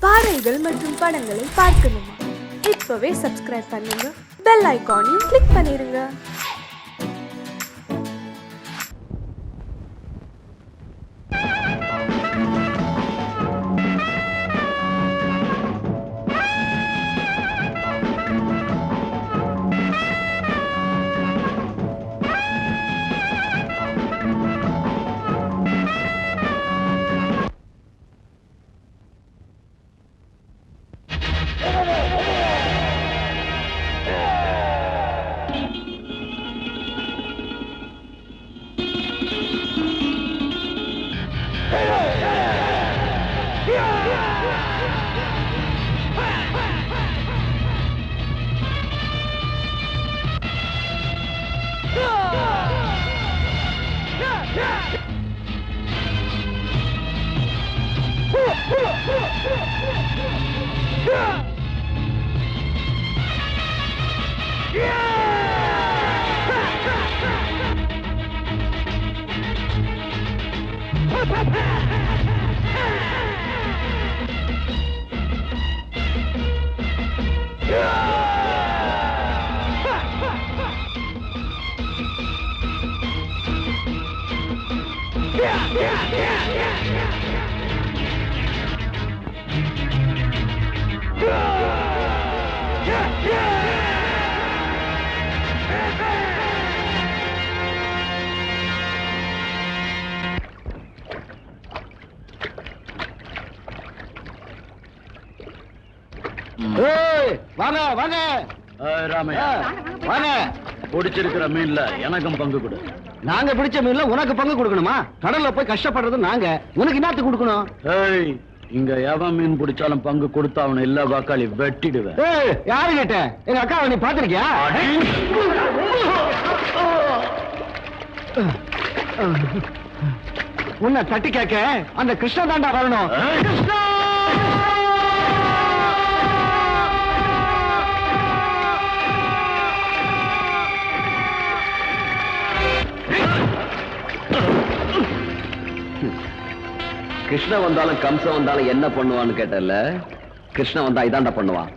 பாடல்கள் மற்றும் படங்களை பார்க்கணுமா? இப்பவே சப்ஸ்கிரைப் பண்ணுங்க, பெல் ஐகானையும் கிளிக் பண்ணிருங்க. வாங்க வாங்க ராமையா, வாங்க. பிடிச்சிருக்கிற மீன்ல எனக்கும் பங்கு கொடு. நாங்க பிடிச்ச மீன்ல உனக்கு பங்கு கொடுக்கணுமா? கடல்ல போய் கஷ்டப்படுறது நாங்க, உனக்கு என்னத்துக்கு கொடுக்கணும்? ஏய், இங்க எவன் மீன் பிடிச்சாலும் பங்கு கொடுத்தா அவனை எல்லா வாக்காளி வெட்டிடுவேன். யாரு கேட்ட? எங்க அக்காவை நீ பாத்திருக்கியா? உன்னை தட்டி கேட்க அந்த கிருஷ்ணா தாண்டா வரணும். கிருஷ்ணா! கிருஷ்ண வந்தாலும் கம்சம் வந்தாலும் என்ன பண்ணுவான்னு கேட்டல, கிருஷ்ண வந்தா இதாண்டா பண்ணுவான்.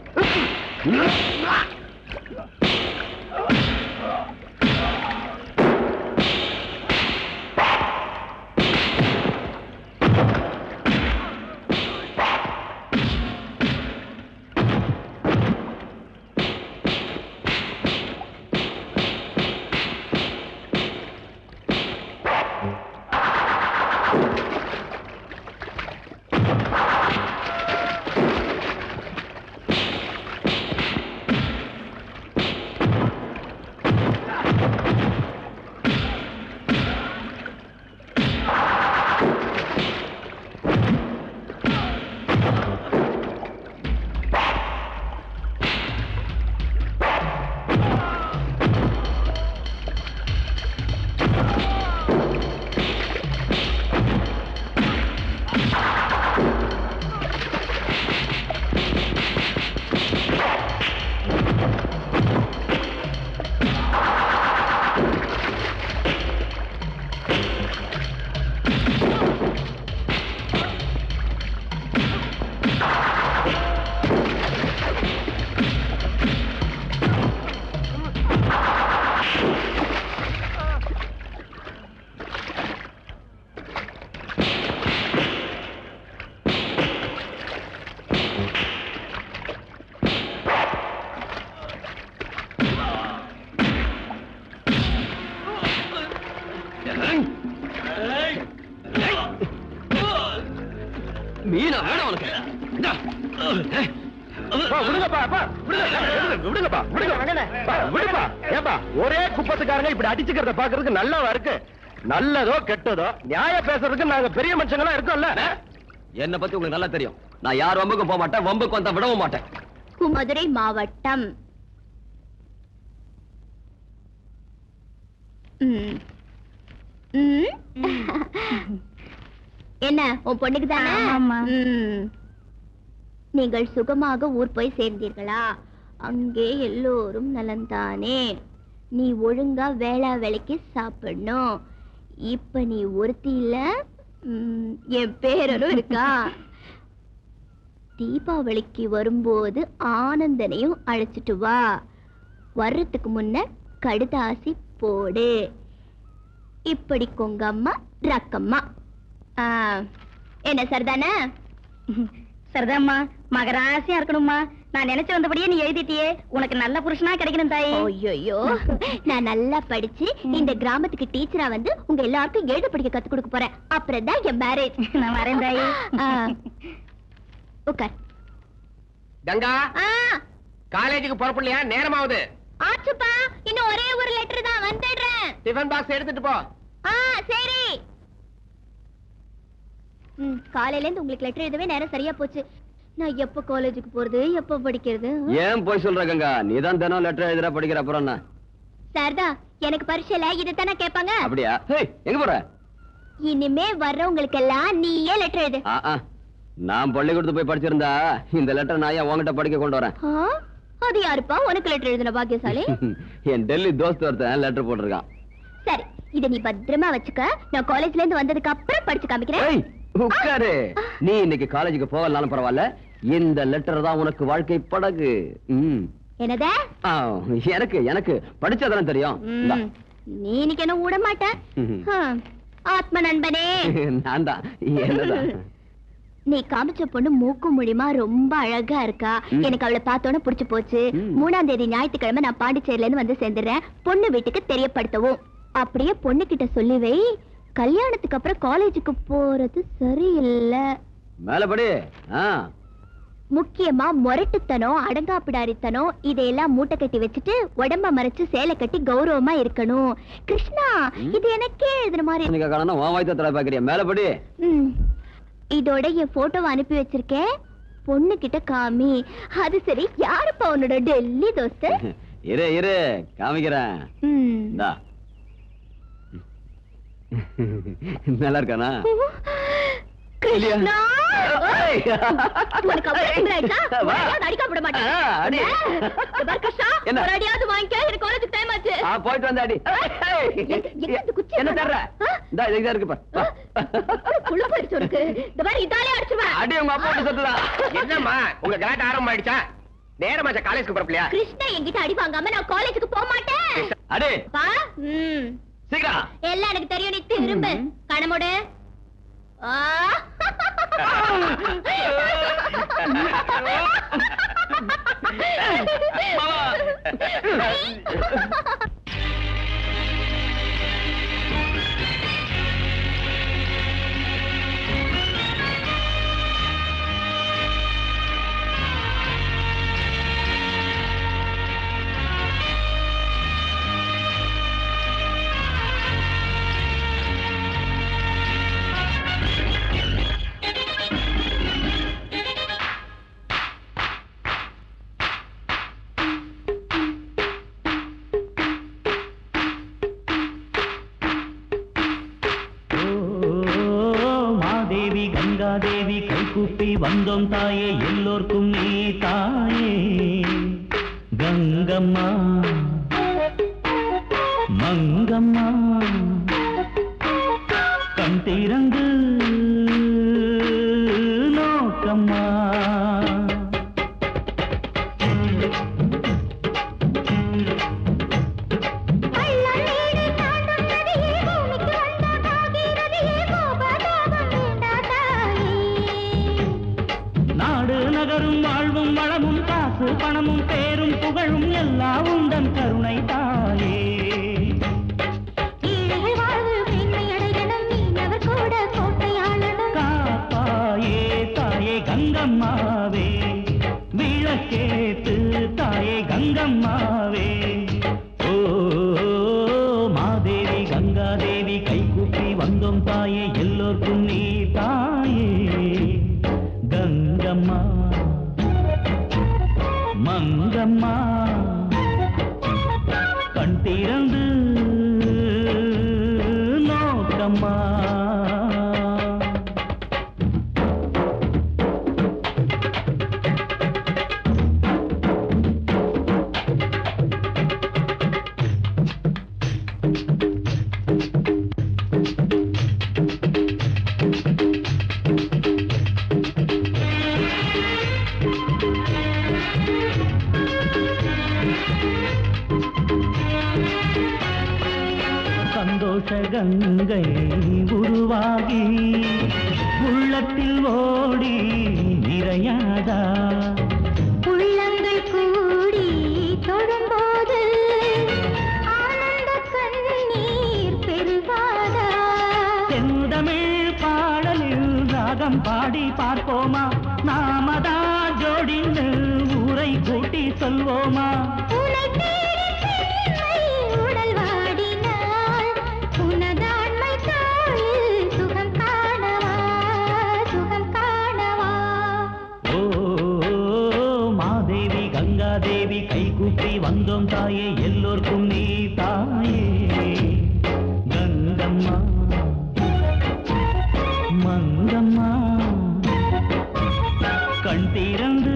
மீனா வேணும் உனக்கு. ஒரே குப்பத்துக்காரங்க இப்படி அடிச்சுக்கிறத பாக்குறதுக்கு நல்லாவா இருக்கு? நல்லதோ கெட்டதோ நியாய பேசுறதுக்கு நாங்க பெரிய மனுஷங்களா இருக்கோம்ல. என்ன பத்தி உங்களுக்கு நல்லா தெரியும். நான் யார் வம்புக்கும் போக மாட்டேன், வம்புக்கு வந்தா விடவும் மாட்டேன். மதுரை மாவட்டம். என்ன உன் பொண்ணுக்கு தானே? நீங்கள் சுகமாக ஊர் போய் சேர்ந்தீர்களா? அங்கே எல்லோரும் நலந்தானே? நீ ஒழுங்கா வேளா வேலைக்கு சாப்பிடணும். இப்ப நீ ஒருத்தி இல்ல, என் பேரனும் இருக்கா. தீபாவளிக்கு வரும்போது ஆனந்தனையும் அழைச்சிட்டு வா. வர்றதுக்கு முன்ன கடுதாசி போடு. இப்படி கொங்கம்மா ரக்கம்மா. என்ன சரிதானே? சரிதாம்மா, மகராசியா இருக்கணும்மா. நான் நினைச்சு வந்தபடியே நீ எழுதிட்டியே. உனக்கு நல்ல புருஷனா கிடைக்கணும் தாயி. ஐயோ, நான் நல்லா படிச்சு இந்த கிராமத்துக்கு டீச்சரா வந்து உங்க எல்லாருக்கும் எழுத படிக்க கத்து கொடுக்க போறேன். அப்புறம் தான் என் மேரேஜ். நான் வரேன் தாயி. உட்கார். கங்கா, காலேஜுக்கு புறப்படலையா? நேரமாவது. ஆச்சுப்பா, இன்னும் ஒரே ஒரு லெட்டர் தான், வந்துடுறேன். டிஃபன் பாக்ஸ் எடுத்துட்டு போ. சரி. காலையில இருந்து உங்களுக்கு லெட்டர் எழுதவே நேரம் சரியா போச்சு. நான் எப்ப காலேஜுக்கு போறது, எப்ப படிக்கிறது? ஏன் போய் சொல்ற கங்கா? நீதான் தினம் லெட்டர் எழுதுற, படிக்கிற. அப்புறம் என்ன? சாரதா, எனக்கு பரீட்சையில இதைத்தானே கேட்பாங்க. அப்படியா? எங்க போற? இனிமே வர்றவங்களுக்கு எல்லாம் நீயே லெட்டர் எழுது. நான் பள்ளிக்கூடத்து போய் படிச்சிருந்தா இந்த லெட்டர் நான் ஏன் உங்ககிட்ட படிக்க கொண்டு வரேன்? அது யாருப்பா உனக்கு லெட்டர் எழுதுன பாக்கியசாலி? என் டெல்லி தோஸ்த் ஒருத்தன் லெட்டர் போட்டிருக்கான். சரி, இத நீ பத்திரமா வச்சுக்க. நான் காலேஜ்ல இருந்து வந்ததுக்கு அப்புறம் படிச்சு காமிக்கிறேன். உட்காரு. நீ இன்னைக்கு காலேஜுக்கு போகலனாலும் பரவாயில்ல, இந்த லெட்டர் தான் உனக்கு வாழ்க்கை படகு. என்னதே? எனக்கு எனக்கு படிச்சதெல்லாம் தெரியும். நீ இன்னைக்கு என்ன விட மாட்டேன். ஆத்ம நண்பனே. நான் தான். என்னதான்? நீ காமிச்ச பொண்ணு மூக்கு மூலியமா ரொம்ப அழகா இருக்கா. எனக்கு அவளை பார்த்தோன்னே பிடிச்சு போச்சு. 3ஆம் தேதி ஞாயிற்றுக்கிழமை நான் பாண்டிச்சேரியில இருந்து வந்து சேர்ந்துடுறேன். பொண்ணு வீட்டுக்கு தெரியப்படுத்தவும். அப்படியே பொண்ணு கிட்ட சொல்லி வை, கல்யாணத்துக்கு அப்புறம் காலேஜுக்கு போறது சரியில்லை. மேலபடி. முக்கியமா முரட்டுத்தனம், அடங்காப்பிடாரித்தனம் இதையெல்லாம் மூட்டை கட்டி வச்சுட்டு உடம்ப மறைச்சு சேலை கட்டி கௌரவமா இருக்கணும். கிருஷ்ணா, இது எனக்கே எழுதுற மாதிரி. மேலபடி. இதோட என் போட்டோவை அனுப்பி வச்சிருக்கேன். பொண்ணு கிட்ட காமி. அது சரி, யாருப்பா உன்னோட டெல்லி தோஸ்து? இரு இரு, காமிக்கிறேன். நல்லா இருக்கானா? கிருஷ்ணா, உனக்கு அவ்வளவு திமிராயிடுச்சா? உன்னை அடிக்க விட மாட்டேன். கிருஷ்ணா, ஒரு அடியாவது வாங்கிக்க. எனக்கு காலேஜுக்கு டைம் ஆச்சு. போயிட்டு வந்து அடி. என்ன தர்ற? இதா இருக்கு பா. புழு போயிடுச்சு உனக்கு. இந்த மாதிரி இதாலே அடிச்சுவேன். அடி உங்க அப்பா போட்டு சொல்லுடா. என்னம்மா, உங்க கலாட்ட ஆரம்பம் ஆயிடுச்சா? நேரமாச்சா காலேஜுக்கு புறப்படலையா? கிருஷ்ணா, என்கிட்ட அடி வாங்காம நான் காலேஜுக்கு போக மாட்டேன். அடி பா. சீக்கிரம். எல்லாம் எனக்கு தெரியும். நீ திரும்ப கணமுடு. தேவி கைகூப்பி வந்தோம் தாயே, எல்லோர்க்கும் நீ தாயே. கங்கம்மா மங்கம்மா கண் திறந்து நோக்கம்மா. நகரும் வாழ்வும் வளமும் காசு பணமும் பேரும் புகழும் எல்லாம் உந்தன் கருணை தாயே. காப்பாயே தாயே கங்கம்மாவே, விளக்கேத்து தாயே கங்கம்மாவே. ஓ மாதேவி கங்காதேவி கைகூப்பி வந்தோம் தாயே, எல்லோர்க்கும் நீ தாயே. கங்கம்மா மங்கம்மா கண் திறந்து நோக்கம்மா. சந்தோஷ கங்கை உருவாகி உள்ளத்தில் ஓடி நிறையாதா உள்ளங்கள் கூடி தொழும்போது ஆனந்த கண்ணீர் பெருகாதா செந்தமிழ் பாடலில் ராகம் பாடி பார்ப்போமா நாமதா ஜோடின்னு ஊரை கூட்டி சொல்வோமா உனை தேடி பெண்மை உடல் வாடினாள் உனதாண்மை தாளில் சுகம் காணவா சுகம் காணவா ஓ மாதேவி கங்காதேவி கைகூப்பி வந்தோம் தாயே எல்லோர்க்கும் நீ தாயே கங்கம்மா மங்கம்மா கண் திறந்து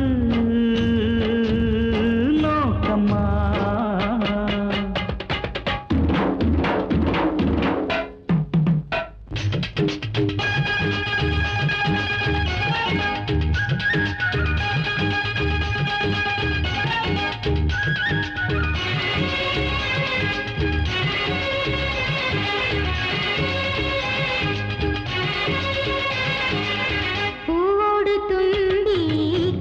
நோக்கம்மா பூவோடு தும்பி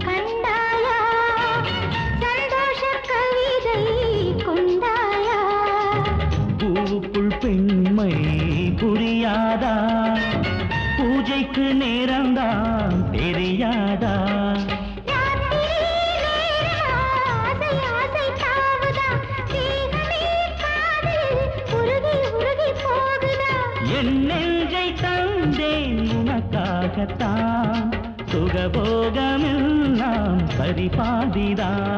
கண்டாயா சந்தோஷ கவிதை கொண்டாயா பூவுக்குள் பெண்மை புரியாதா பூஜைக்கு நேரம்தான் தெரியாதா ஆசை ஆசை தாவுதா தேகமே காதில் உருகி உருகி போகுதா என் நெஞ்சை தந்தேன் உனக்காகத்தான் சுகபோகமெல்லாம் சரிபாதிதான்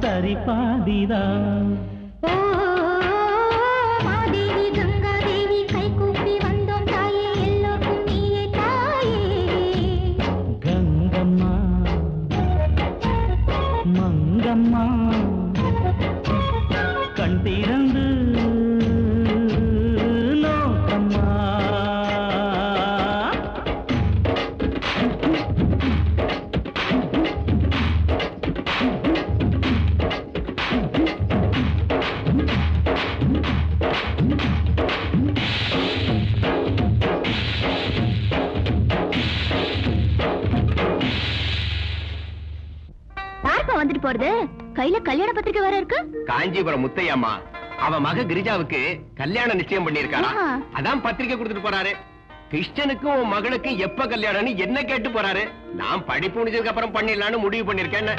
சரிபாதிதான் ஓ மாதேவி கங்காதேவி கைகூப்பி வந்தோம் தாயே எல்லோருக்கும் நீயே தாயே கங்கம்மா மங்கம்மா கண் திறந்து நோக்கம்மா பார்ப்பா வந்துட்டு போறது கையில கல்யாண பத்திரிக்கை வேற இருக்கு காஞ்சிபுரம் முத்தையம்மா அவ மக கிரிஜாவுக்கு கல்யாணம் நிச்சயம் பண்ணிருக்காரா ஆ. அதான் பத்திரிக்கை கொடுத்துட்டு போறாரு கிருஷ்ணனுக்கும் உன் மகளுக்கு எப்ப கல்யாணம்னு என்ன கேட்டு போறாரு நான் படிப்பு முடிஞ்சதுக்கு அப்புறம் பண்ணிடலாம்னு முடிவு பண்ணிருக்கேன்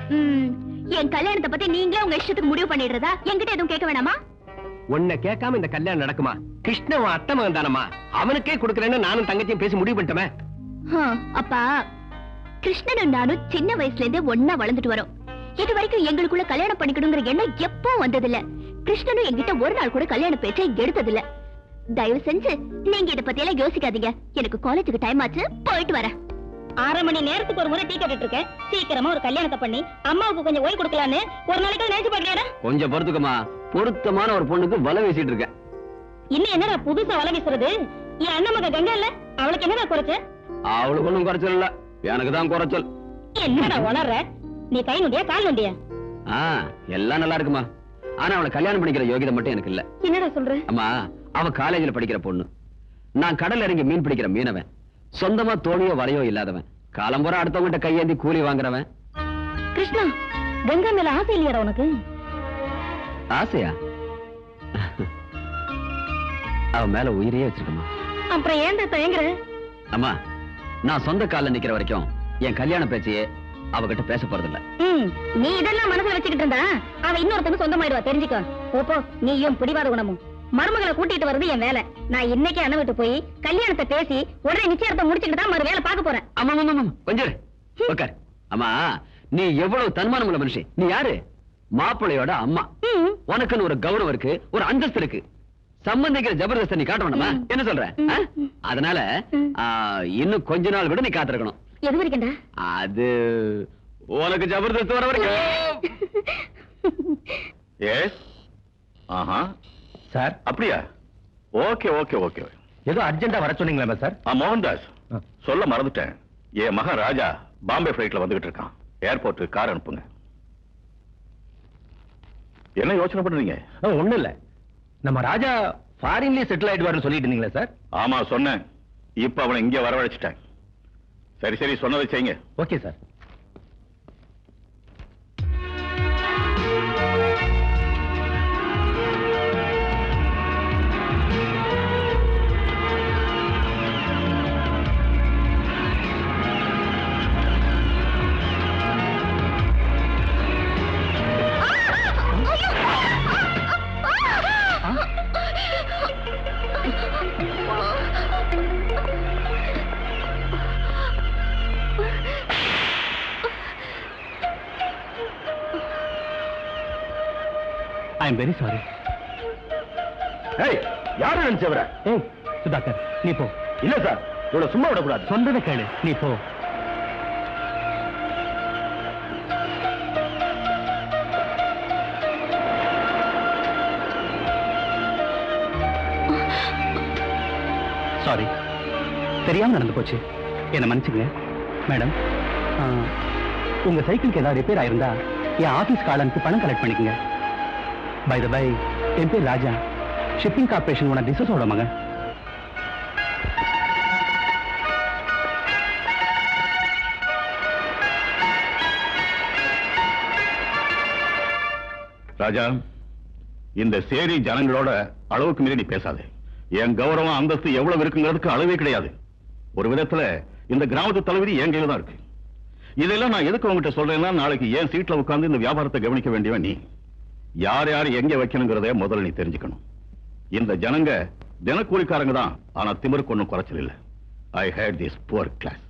என் கல்யாணத்தை பத்தி நீங்களே உங்க இஷ்டத்துக்கு முடிவு பண்ணிடுறதா என்கிட்ட எதுவும் கேட்க வேணாமா உன்னை கேட்காம இந்த கல்யாணம் நடக்குமா கிருஷ்ணன் உன் அத்தை மகன் தானம்மா அவனுக்கே கொடுக்கறேன்னு நானும் தங்கச்சியும் பேசி முடிவு பண்ணிட்டோமே அப்பா கிருஷ்ணனும் நானும் சின்ன வயசுல இருந்தே ஒன்னா வளர்ந்துட்டு வரோம் இது வரைக்கும் எங்களுக்குள்ள கல்யாணம் பண்ணிக்கணுங்கிற எண்ணம் எப்போ வந்ததில்ல கிருஷ்ணனும் என்கிட்ட ஒரு நாள் கூட கல்யாண பேச்சை எடுத்ததில்ல தயவு செஞ்சு நீங்க இத பத்தி எல்லாம் யோசிக்காதீங்க எனக்கு காலேஜுக்கு டைம் ஆச்சு போயிட்டு வரேன் 1/2 மணி நேரத்துக்கு ஒரு முறை டீ கேட்டுட்டு இருக்கேன் சீக்கிரமா ஒரு கல்யாணத்தை பண்ணி அம்மாவுக்கு கொஞ்சம் ஓய்வு கொடுக்கலான்னு ஒரு நாளைக்கு நினைச்சு பாக்கலையா கொஞ்சம் பொறுத்துக்கமா பொருத்தமான ஒரு பொண்ணுக்கு வலை வீசிட்டு இருக்கேன் இன்னும் என்னடா புதுசா வலை வீசுறது என் அண்ணன் மக கங்கா இல்ல அவளுக்கு என்னடா குறைச்சு அவளுக்கு ஒண்ணும் குறைச்சல் இல்ல எனக்கு தான் குறைச்சல் என்னடா உணர்ற நீ கை நொண்டியா கால் நொண்டியா எல்லாம் நல்லா இருக்குமா ஆனா அவளை கல்யாணம் பண்ணிக்கிற யோகிதை மட்டும் எனக்கு இல்ல என்னடா சொல்ற அம்மா அவ காலேஜ்ல படிக்கிற பொண்ணு நான் கடல்ல இறங்கி மீன் பிடிக்கிற மீனவன் சொந்தமா தோணியோ வலையோ இல்லாதவன் காலம்புற அடுத்தவங்கிட்ட கையேந்தி கூலி வாங்குறவன் கிருஷ்ணா கங்கா மேல ஆசை இல்லையாடா உனக்கு ஆசையா அவ மேல உயிரையே வச்சிருக்கமா அப்புறம் ஏன்டா தயங்குற அம்மா நான் சொந்த கால்ல நிக்கிற வரைக்கும் என் கல்யாண பேச்சையே அவகிட்ட பேச போறதில்ல நீ இதெல்லாம் மனசுல வச்சுக்கிட்டு இருந்தா அவ இன்னொருத்தனுக்கு சொந்தமாயிடுவா தெரிஞ்சுக்கோ போ நீயும் பிடிவாத குணமும் மருமகளை கூட்டிட்டு வர்றது என் வேலை நான் இன்னைக்கு அண்ணன் விட்டு போய் கல்யாணத்தை பேசி உடனே நிச்சயத்தை முடிச்சுக்கிட்டு தான் மறு வேலை பார்க்க போறேன் ஆமா கொஞ்சம் உட்கார் அம்மா நீ எவ்வளவு தன்மானம் உள்ள மனுஷன் நீ யாரு மாப்பிள்ளையோட அம்மா உனக்குன்னு ஒரு கௌரவம் இருக்கு ஒரு அந்தஸ்து இருக்கு சம்பந்திக்கிற ஜபர்தஸ்த நீ காட்ட வேண்டாமா என்ன சொல்ற அதனால இன்னும் கொஞ்ச நாள் கூட நீ காத்திருக்கணும் எது வரைக்கண்டா அது உனக்கு ஜபர்தஸ்த் வர வரைக்கும் எஸ் ஆஹா சார் அப்படியா ஓகே ஓகே ஓகே ஏதோ அர்ஜென்ட்டா வர சொன்னீங்களா சார் மோகன்தாஸ் சொல்ல மறந்துட்டேன் என் மகன் ராஜா பாம்பே பிளைட்ல வந்துகிட்டு இருக்கான் ஏர்போர்ட் கார் அனுப்புங்க என்ன யோசனை பண்றீங்க ஒண்ணு இல்ல நம்ம ராஜா ஃபாரின்லயே செட்டில் ஆயிடுவாருன்னு சொல்லிட்டு இருந்தீங்களா சார்? ஆமா சொன்னேன். இப்ப அவனை இங்க வரவழைச்சிட்டேன். சரி சரி, சொன்னதை செய்யுங்க. Okay sir. I am very sorry. ஏய், யாரை நினைச்சவர? ஏய் சுதாகர், நீ போ. இல்ல சார், இவ்வளவு சும்மா விடக்கூடாது. சொன்னதை கேளு, நீ போ. சாரி, தெரியாம நடந்து போச்சு, என்ன மன்னிச்சுங்க. மேடம், உங்க சைக்கிளுக்கு ஏதாவது ரிப்பேர் ஆயிருந்தா என் ஆபீஸ் காலனுக்கு பணம் கலெக்ட் பண்ணிக்கங்க. பை த பை, என் பேர் ராஜா, ஷிப்பிங் கார்பரேஷன் உன டிசஸோட மகன். ராஜா, இந்த சேரி ஜனங்களோட அளவுக்கு மீறி நீ பேசாதே. என் கௌரவம் அந்தஸ்து எவ்வளவு இருக்குங்கிறதுக்கு அளவே கிடையாது. ஒரு விதத்துல இந்த கிராமத்து தலைவிதி என் கையில தான் இருக்கு. இதெல்லாம் நான் எதுக்கு உங்ககிட்ட சொல்றேன்னா, நாளைக்கு என் சீட்ல உட்கார்ந்து இந்த வியாபாரத்தை கவனிக்க வேண்டியவன் நீ. யார் யார் எங்க வைக்கணுங்கிறத முதல்ல நீ தெரிஞ்சுக்கணும். இந்த ஜனங்க தினக்கூலிக்காரங்க தான், ஆனா திமிருக்கு ஒன்னும் குறைச்சல் இல்ல. ஐ ஹேட் திஸ் புவர் கிளாஸ்.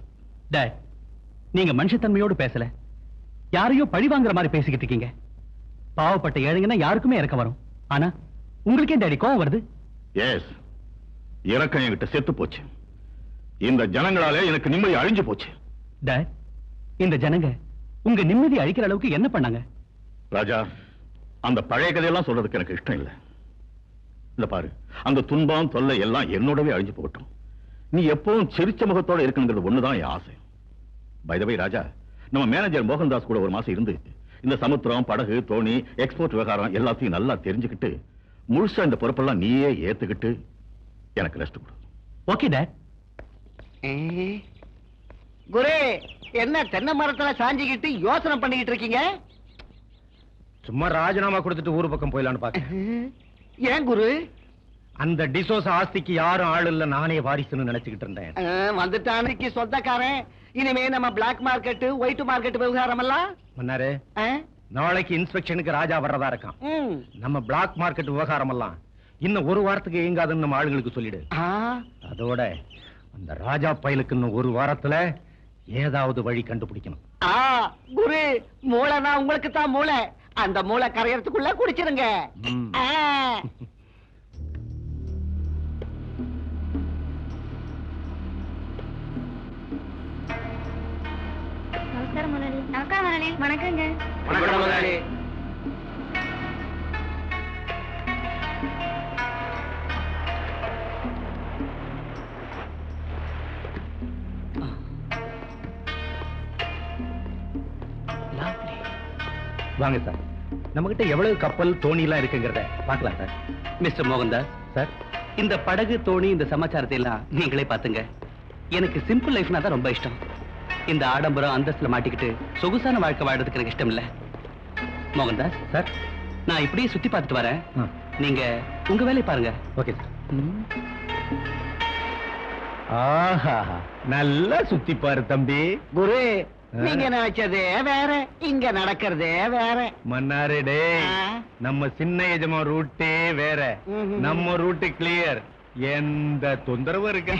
டேய், நீங்க மனுஷத்தன்மையோடு பேசல, யாரையோ பழி வாங்குற மாதிரி பேசிக்கிட்டு இருக்கீங்க. பாவப்பட்ட ஏழைங்கன்னா யாருக்குமே இறக்கம் வரும், ஆனா உங்களுக்கே டேடி கோவம் வருது. எஸ், இறக்கம் என்கிட்ட செத்து போச்சு. இந்த ஜனங்களாலே எனக்கு நிம்மதி அழிஞ்சு போச்சு. டேட், இந்த ஜனங்க உங்க நிம்மதி அழிக்கிற அளவுக்கு என்ன பண்ணாங்க? ராஜா, அந்த பழைய கதையெல்லாம் சொல்றதுக்கு எனக்கு இஷ்டம் இல்லை. இந்த பாரு, அந்த துன்பம் தொல்லை எல்லாம் என்னோடவே அழிஞ்சு போகட்டும். நீ எப்பவும் சிரிச்ச முகத்தோட இருக்கணுங்கிறது ஒண்ணுதான் என் ஆசை. பை த வே ராஜா, நம்ம மேனேஜர் மோகன்தாஸ் கூட ஒரு மாசம் இருந்து இந்த சமுத்திரம், படகு, தோணி, எக்ஸ்போர்ட் விவகாரம் எல்லாத்தையும் நல்லா தெரிஞ்சுக்கிட்டு முழுசா இந்த பொறுப்பெல்லாம் நீயே ஏத்துக்கிட்டு எனக்கு ரெஸ்ட் கொடு. Okay date. குரு, என்ன தென்னை மரத்துல சாஞ்சிக்கிட்டு யோசனை பண்ணிக்கிட்டு இருக்கீங்க? சும்மா ராஜினாமா கொடுத்துட்டு ஊரு பக்கம் போயிடலான்னு பாக்க. ஏன் குரு? அந்த டிசோஸ் ஆஸ்திக்கு யாரும் ஆள் இல்ல, நானே வாரிசுன்னு நினைச்சுக்கிட்டு இருந்தேன். வந்துட்டானுக்கு சொந்தக்காரன். இனிமே நம்ம பிளாக் மார்க்கெட், ஒயிட் மார்க்கெட் விவகாரம் எல்லாம் மன்னாரு, நாளைக்கு இன்ஸ்பெக்ஷனுக்கு ராஜா வர்றதா இருக்கான். நம்ம பிளாக் மார்க்கெட் விவகாரம் எல்லாம் இன்னும் ஒரு வாரத்துக்கு இயங்காதுன்னு நம்ம ஆளுங்களுக்கு சொல்லிடு. அதோட அந்த ராஜா பயலுக்கு இன்னும் ஒரு வாரத்துல ஏதாவது வழி கண்டுபிடிக்கணும். குரு, மூளைனா உங்களுக்கு தான் மூளை. அந்த மூளை கரையறதுக்குள்ள குடிச்சிருங்க. நமஸ்காரம் முதலாளி. நமஸ்காரம் முதலாளி. வணக்கங்க. வணக்கம் முதலாளி. வாங்க சார், நம்ம கிட்ட எவ்வளவு கப்பல், தோணி எல்லாம் இருக்குங்கிறத பார்க்கலாம் சார். மிஸ்டர் மோகன்தாஸ் சார், இந்த படகு, தோணி, இந்த சமாச்சாரத்தை எல்லாம் நீங்களே பாத்துங்க. எனக்கு சிம்பிள் லைஃப்னா தான் ரொம்ப இஷ்டம். இந்த ஆடம்பரம் அந்தஸ்துல மாட்டிக்கிட்டு சொகுசான வாழ்க்கை வாழ்றதுக்கு எனக்கு இஷ்டம் இல்ல. மோகன்தாஸ் சார், நான் இப்படியே சுத்தி பார்த்துட்டு வரேன், நீங்க உங்க வேலையை பாருங்க. Okay sir. ஆஹா, நல்லா சுத்தி பாரு தம்பி. குரு, நீங்க நினைச்சதே வேற, இங்க நடக்கிறதே வேற. மன்னாரே டே, நம்ம சின்ன எஜமா ரூட்டே வேற, நம்ம ரூட்டு கிளியர். எந்த தொந்தரவு இருக்கு?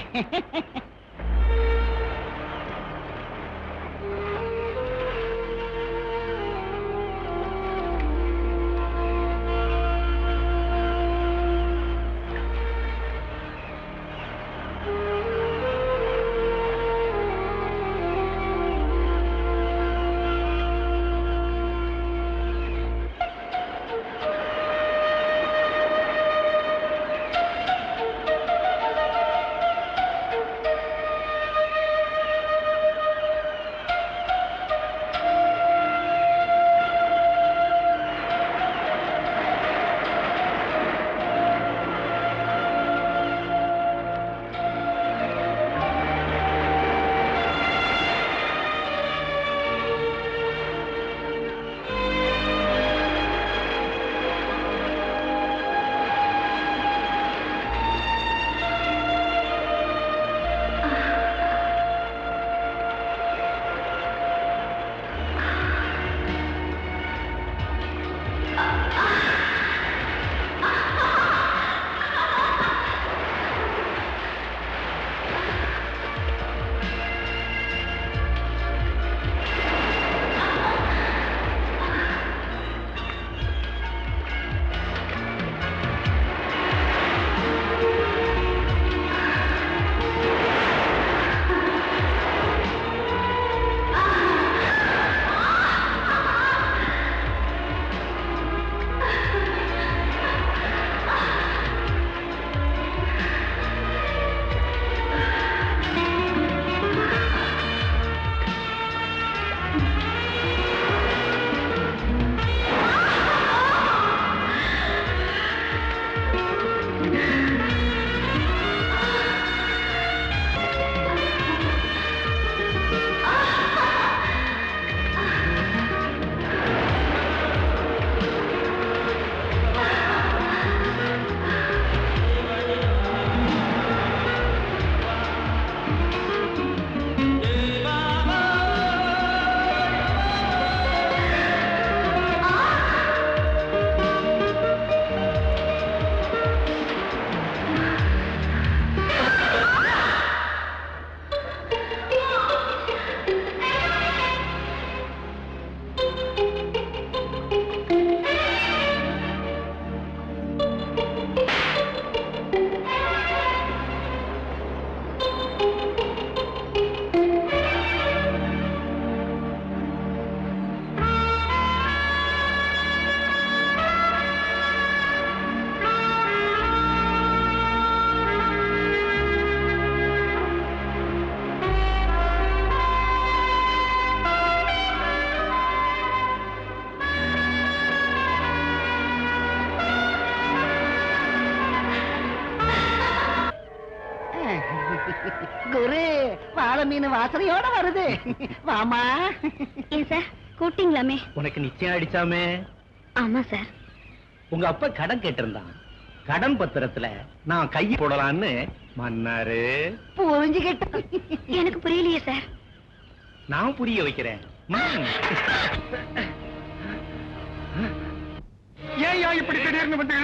குரு வாழை மீன் வாசனையோட வருது. வாமா. ஏன் சார் கூட்டிங்களாமே? உனக்கு நிச்சயம் அடிச்சாமே. ஆமா சார். உங்க அப்பா கடன் கேட்டிருந்தான். கடன் பத்திரத்துல நான் கை போடலான்னு மன்னாரு. புரிஞ்சுக்கிட்ட. எனக்கு புரியலையே சார். நான் புரிய வைக்கிறேன். ஏன் இப்படி திடீர்னு வந்து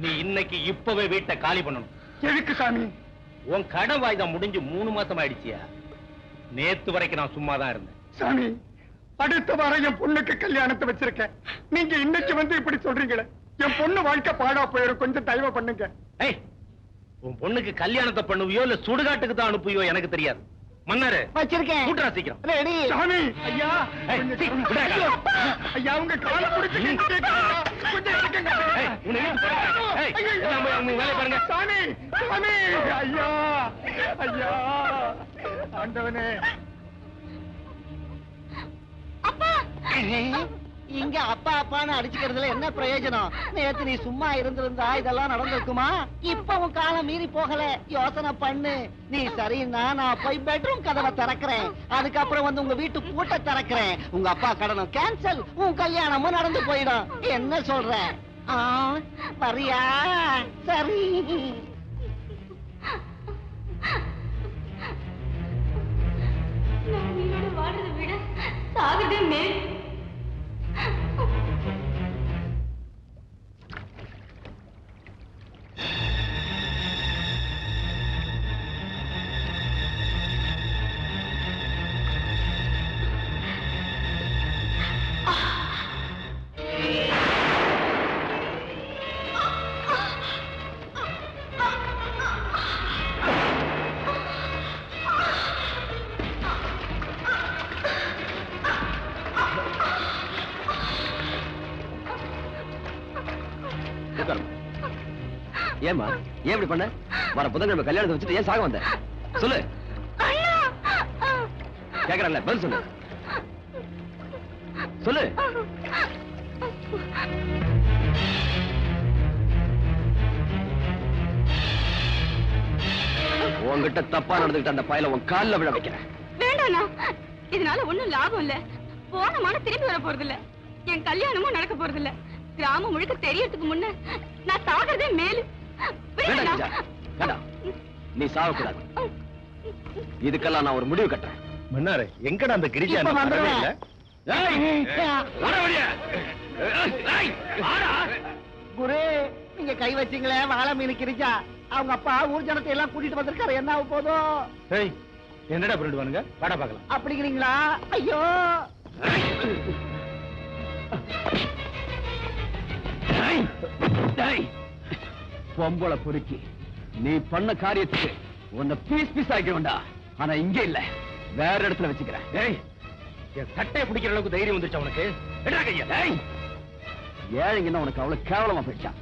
நீ இன்னைக்கு இப்பவே வீட்டை காலி பண்ணணும். எதுக்கு சாமி? உன் கடன் வாய்தா முடிஞ்சு 3 மாசம் ஆயிடுச்சியா? நேத்து வரைக்கும் நான் சும்மா தான் இருந்தேன். சாமி, அடுத்த வாரம் என் பொண்ணுக்கு கல்யாணத்தை வச்சிருக்கேன். நீங்க இன்னைக்கு வந்து இப்படி சொல்றீங்களே, என் பொண்ணு வாழ்க்கை பாடா போயிடும். கொஞ்சம் தயவு பண்ணுங்க. ஏய், உன் பொண்ணுக்கு கல்யாணத்தை பண்ணுவியோ இல்ல சுடுகாட்டுக்கு தான் அனுப்புவியோ எனக்கு தெரியாது. மன்னாரு வச்சிருக்கேன். கூட்டுறா சீக்கிரம். ரெடி. சாமி, ஐயா, ஏய், சீ, விடுடா. ஐயா, உங்க காலை பிடிச்சு கேட்கிறேன். கொஞ்சம் இருக்குங்க. ஏய், உன்னை இழுத்து போடுறேன். ஏய், எல்லாம் போய் அவங்க வேலையை பாருங்க. சாமி, சாமி, ஐயா, ஐயா, ஆண்டவனே. இங்க அப்பா அப்பான்னு அடிச்சுக்கிறதுல என்ன பிரயோஜனம்? நேத்து நீ சும்மா இருந்திருந்தா இதெல்லாம் நடந்திருக்குமா? இப்ப உன் காலம் மீறி போகல. யோசனை பண்ணு. நீ சரின்னா நான் போய் பெட்ரூம் கதவை திறக்கிறேன். அதுக்கப்புறம் வந்து உங்க வீட்டு பூட்டை திறக்கிறேன். உங்க அப்பா கடனும் கேன்சல், உன் கல்யாணமும் நடந்து போயிடும். என்ன சொல்ற? வரியா? சரி. வாழ்றதை விட சாகுதே மேல். ஏமா ஏன் இப்படி பண்ண? வர புதன்கிழமை கல்யாணத்தை வச்சுட்டு ஏன் சாக வந்த? சொல்லு. கேக்குறல, பதில் சொல்லு. சொல்லு. உன்கிட்ட தப்பா நடந்துகிட்ட அந்த பயல உன் கால்ல விழ வைக்கிறேன். வேண்டாண்ணா, இதனால ஒண்ணும் லாபம் இல்ல. போன மானம் திரும்பி வர போறது இல்ல. என் கல்யாணமும் நடக்க போறது இல்ல. கிராமம் முழுக்க தெரியறதுக்கு முன்ன நான் சாகிறதே மேலு. வேண்டாம் கிரிஜா, வேண்டாம். நீ சாகக்கூடாது. இதுக்கெல்லாம் நான் ஒரு முடிவு கட்டுறேன். மன்னாரு, எங்கடா அந்த கிரிஜா? இப்ப வந்துருவேன். இல்ல. குரு, நீங்க கை வச்சீங்களே வாழை மீன் கிரிஜா, அவங்க அப்பா ஊர் ஜனத்தை எல்லாம் கூட்டிட்டு வந்திருக்காரு. என்ன ஆக போதும்? ஏய், என்னடா பண்ணிடுவானுங்க? வாடா பார்க்கலாம். அப்படிங்கிறீங்களா? ஐயோ, பொம்பளை பொறுக்கி நீ பண்ண காரியத்துக்கு உன்னை பீஸ் பீஸ் ஆக்கி வேண்டா. ஆனா இங்க இல்ல, வேற இடத்துல வச்சுக்கிறேன். ஏய், என் சட்டையை பிடிக்கிற அளவுக்கு தைரியம் வந்துருச்சு அவனுக்கு. என்னடா கையா? ஏய், ஏழைங்கன்னா உனக்கு அவ்வளவு கேவலமா போயிடுச்சா?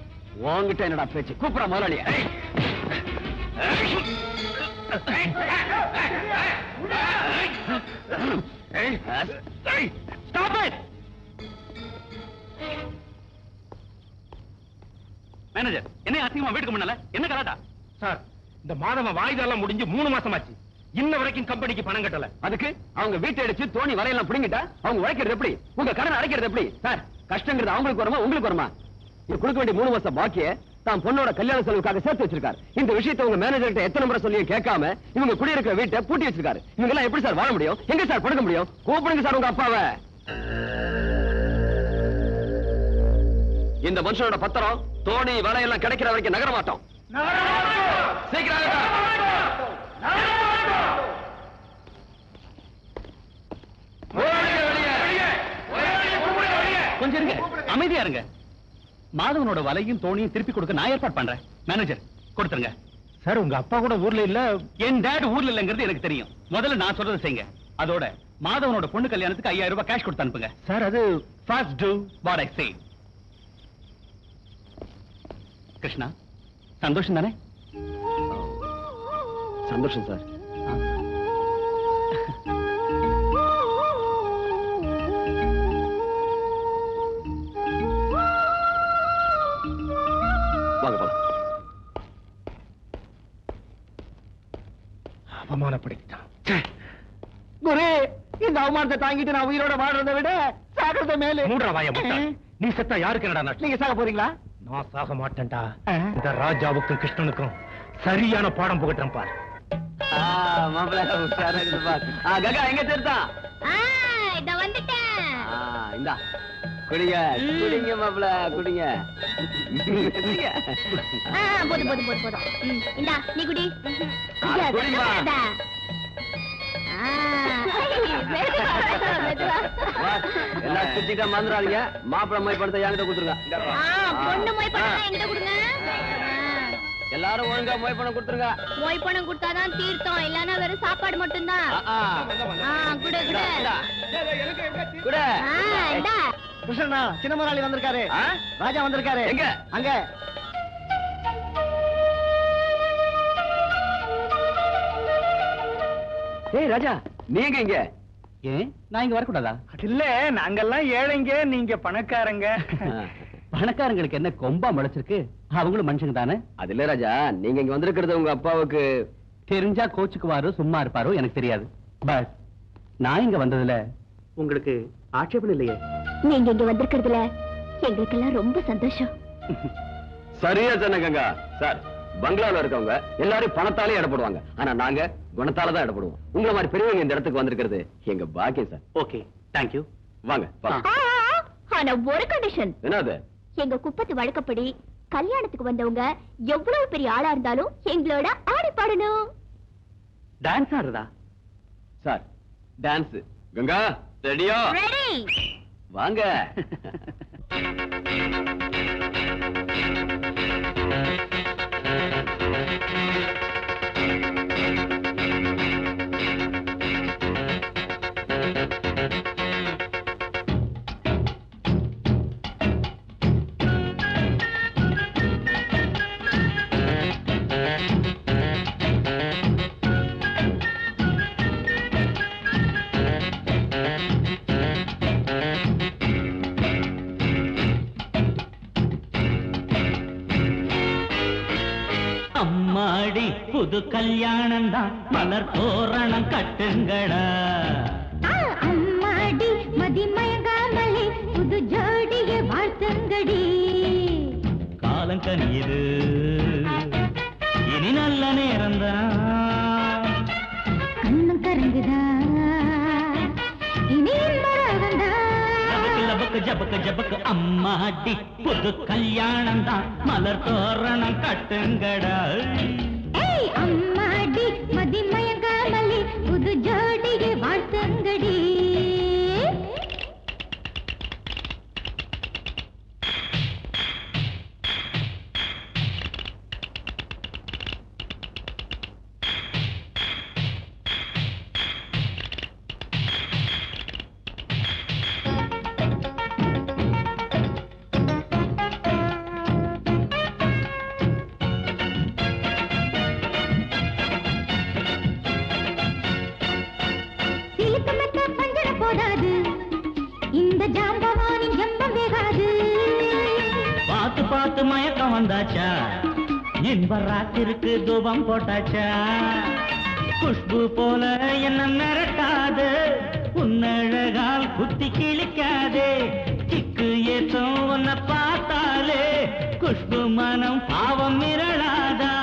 உன்கிட்ட என்னடா பேச்சு? கூப்பிட முதலாளியா? மேனேஜர், என்ன அசிங்கமா வீட்டுக்கு முன்னால என்ன கலாட்டா? சார், இந்த மாதம் வாய்தெல்லாம் முடிஞ்சு 3 மாசம் ஆச்சு. இன்ன வரைக்கும் கம்பெனிக்கு பணம் கட்டல. அதுக்கு அவங்க வீட்டை அடிச்சு தோணி வரையெல்லாம் பிடிங்கிட்டா அவங்க உழைக்கிறது எப்படி? உங்க கடன் அடைக்கிறது எப்படி? சார், கஷ்டங்கிறது அவங்களுக்கு வருமா உங்களுக்கு வருமா? இது கொடுக்க வேண்டிய 3 மாசம் பாக்கிய தான் பொண்ணோட கல்யாண செலவுக்காக சேர்த்து வச்சிருக்காரு. இந்த விஷயத்தை உங்க மேனேஜர் கிட்ட எத்தனை முறை சொல்லியும் கேட்காம இவங்க குடியிருக்கிற வீட்டை பூட்டி வச்சிருக்காரு. இவங்க எல்லாம் எப்படி சார் வாழ முடியும்? எங்க சார் படுக்க முடியும்? கூப்பிடுங்க சார் உங்க அப்பாவை. இந்த மனுஷனோட பத்திரம் தோணி வலையெல்லாம் கிடைக்கிற வரைக்கும் நகர மாட்டோம். சீக்கிரம் கொஞ்சம் இருங்க, அமைதியா இருங்க. மாதவனோட வலையும் தோணியும் திருப்பி கொடுக்க நான் ஏற்பாடு பண்றேன். மேனேஜர், கொடுத்துருங்க. சார், உங்க அப்பா கூட ஊர்ல இல்ல. என் டேட் ஊர்ல இல்லங்கிறது எனக்கு தெரியும். முதல்ல நான் சொல்றதை செய்யுங்க. அதோட மாதவனோட பொண்ணு கல்யாணத்துக்கு 5000 ரூபாய் கேஷ் கொடுத்து அனுப்புங்க. சார், அது First do what I say. Krishna, சந்தோஷம் தானே? சந்தோஷம் சார். வாங்க போலாம். குரு இந்த அவமானத்தை தாங்கிட்டு நான் உயிரோட வாழ்றதை விட சாகிறத மேல. மூன்றா வாய முட்டாள். நீ செத்தா யாருக்கு என்னடா நஷ்டம்? நீங்க சாக போறீங்களா? நான் சாக மாட்டேன்டா. இந்த ராஜாவுக்கும் கிருஷ்ணனுக்கும் சரியான பாடம் புகட்டுறேன் பார். மாப்பிள்ள உஷாரா இருக்குது பார். கங்கா எங்க சேர்த்தா? இத வந்துட்டேன். இந்தா குடிங்க குடிங்க மாப்பிள்ள குடிங்க. போதும் போதும் போதும் போதும். இந்தா நீ குடி. குடிமா. எல்லாம் சுத்திட்டா மறந்துடாதீங்க. மாப்பிள்ள மொய் பணத்தை என்கிட்ட கொடுத்துருங்க. பொண்ணு மொய் பணம் என்கிட்ட கொடுங்க. எல்லாரும் ஒழுங்கா மொய் பணம் கொடுத்துருங்க. மொய் பணம் கொடுத்தாதான் தீர்த்தம், இல்லன்னா வெறும் சாப்பாடு மட்டும்தான். குடு குடு குடு. இந்தா. கிருஷ்ணா சின்ன முதலாளி வந்திருக்காரு. ராஜா வந்திருக்காரு. எங்க? அங்க. ஏய் ராஜா நீங்க இங்க? ஏன் நான் இங்க வரக்கூடாதா? இல்ல நாங்கெல்லாம் ஏழைங்க, நீங்க பணக்காரங்க. பணக்காரங்களுக்கு என்ன கொம்பா முளைச்சிருக்கு? அவங்களும் மனுஷங்க தானே. அது இல்ல ராஜா, நீங்க இங்க வந்திருக்கிறது உங்க அப்பாவுக்கு தெரிஞ்சா கோச்சுக்குவாரோ சும்மா இருப்பாரோ எனக்கு தெரியாது. பஸ் நான் இங்க வந்ததுல உங்களுக்கு ஆட்சேபம் இல்லையே. நீங்க இங்க வந்திருக்கிறதுல எங்களுக்கெல்லாம் ரொம்ப சந்தோஷம். சரியா சொன்ன கங்கா. சார் பங்களால இருக்கவங்க எல்லாரும் பணத்தாலே இடப்படுவாங்க, ஆனா நாங்க குணத்தால தான் இடப்படுவோம். உங்களை மாதிரி பெரியவங்க இந்த இடத்துக்கு வந்திருக்கிறது எங்க பாக்கியம் சார். Okay thank you. வாங்க. ஆனா ஒரு கண்டிஷன். என்னது? எங்க குப்பத்து வழக்கப்படி கல்யாணத்துக்கு வந்தவங்க எவ்வளவு பெரிய ஆளா இருந்தாலும் எங்களோட ஆடி பாடணும். டான்ஸ் ஆடுறதா? Sir dance. கங்கா ரெடியா? ரெடி. வாங்க. அம்மாடி புது கல்யாணம் தான், மலர் தோரணம் கட்டுங்கடா. அம்மாடி மதிமயங்காமலே புது ஜோடிய வாழ்த்துங்கடி. காலம் கனியுது இனி நல்ல நேரம்தான். கண்ணம் கரங்குதா இனி ஜபக்கு ஜபக்கு ஜபக்கு அம்மாடி புது கல்யாணம் தான், மலர் தோரணம் கட்டுங்கடா. அம்மாடி மதிமயங்காமலே புது ஜோடிய வாழ்த்துங்கடி. பார்த்து பார்த்து மயக்கம் வந்தாச்சா, இன்ப ராத்திருக்கு தூபம் போட்டாச்சா. குஷ்பு போல என்ன மிரட்டாது, உன்னழகால் குத்தி கிழிக்காதே. கிக்கு ஏத்தும் உன்னை பார்த்தாலே குஷ்பு மனம் பாவம் மிரளாதா.